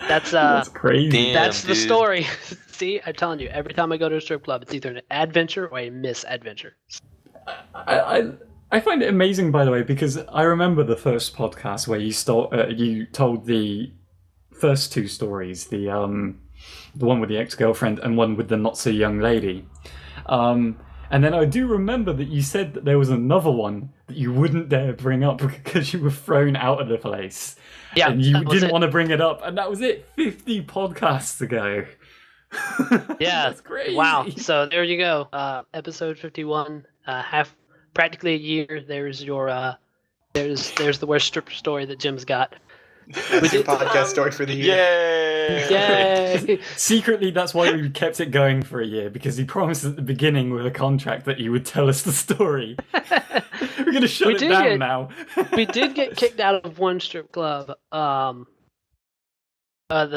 that's
That's crazy.
Damn.
that's the
dude.
story. See, I'm telling you, every time I go to a strip club, it's either an adventure or a misadventure.
I find it amazing, by the way, because I remember the first podcast where you told the first two stories, the one with the ex-girlfriend and one with the not so young lady. And then I do remember that you said that there was another one that you wouldn't dare bring up because you were thrown out of the place.
Yeah,
And you
that was
didn't
it.
want to bring it up, and that was it 50 podcasts ago.
Yeah.
That's crazy.
Wow. So there you go. Episode 51. Practically a year. There's your there's the worst strip story that Jim's got.
That's your podcast story for the year.
Yay!
Yay!
Secretly, that's why we kept it going for a year, because he promised at the beginning with a contract that he would tell us the story. We're going to shut
We
it
did
down
get-
now.
We did get kicked out of one strip club. The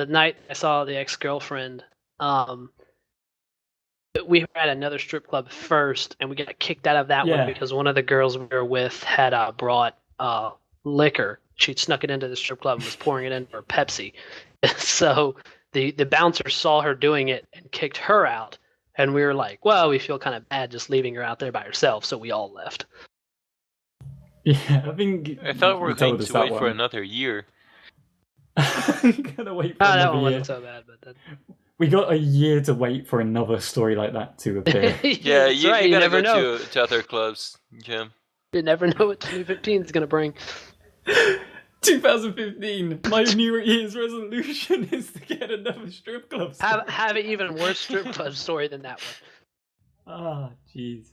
night I saw the ex-girlfriend. We were at another strip club first, and we got kicked out of that
Yeah.
one because one of the girls we were with had brought liquor. She'd snuck it into the strip club and was pouring it into her Pepsi. So the bouncer saw her doing it and kicked her out. And we were like, well, we feel kind of bad just leaving her out there by herself, so we all left.
Yeah, I think
I thought we were
you told
going
us
to
that
wait for
one.
another year.
Gonna wait for
that
another
one
year.
wasn't so bad, but
We got a year to wait for another story like that to appear.
Yeah,
That's
you,
right,
you gotta
never
go
know.
to other clubs, Jim.
You never know what 2015 is gonna bring.
2015. My New Year's resolution is to get another strip club. Story.
Have an even worse strip club story than that one.
Ah, jeez.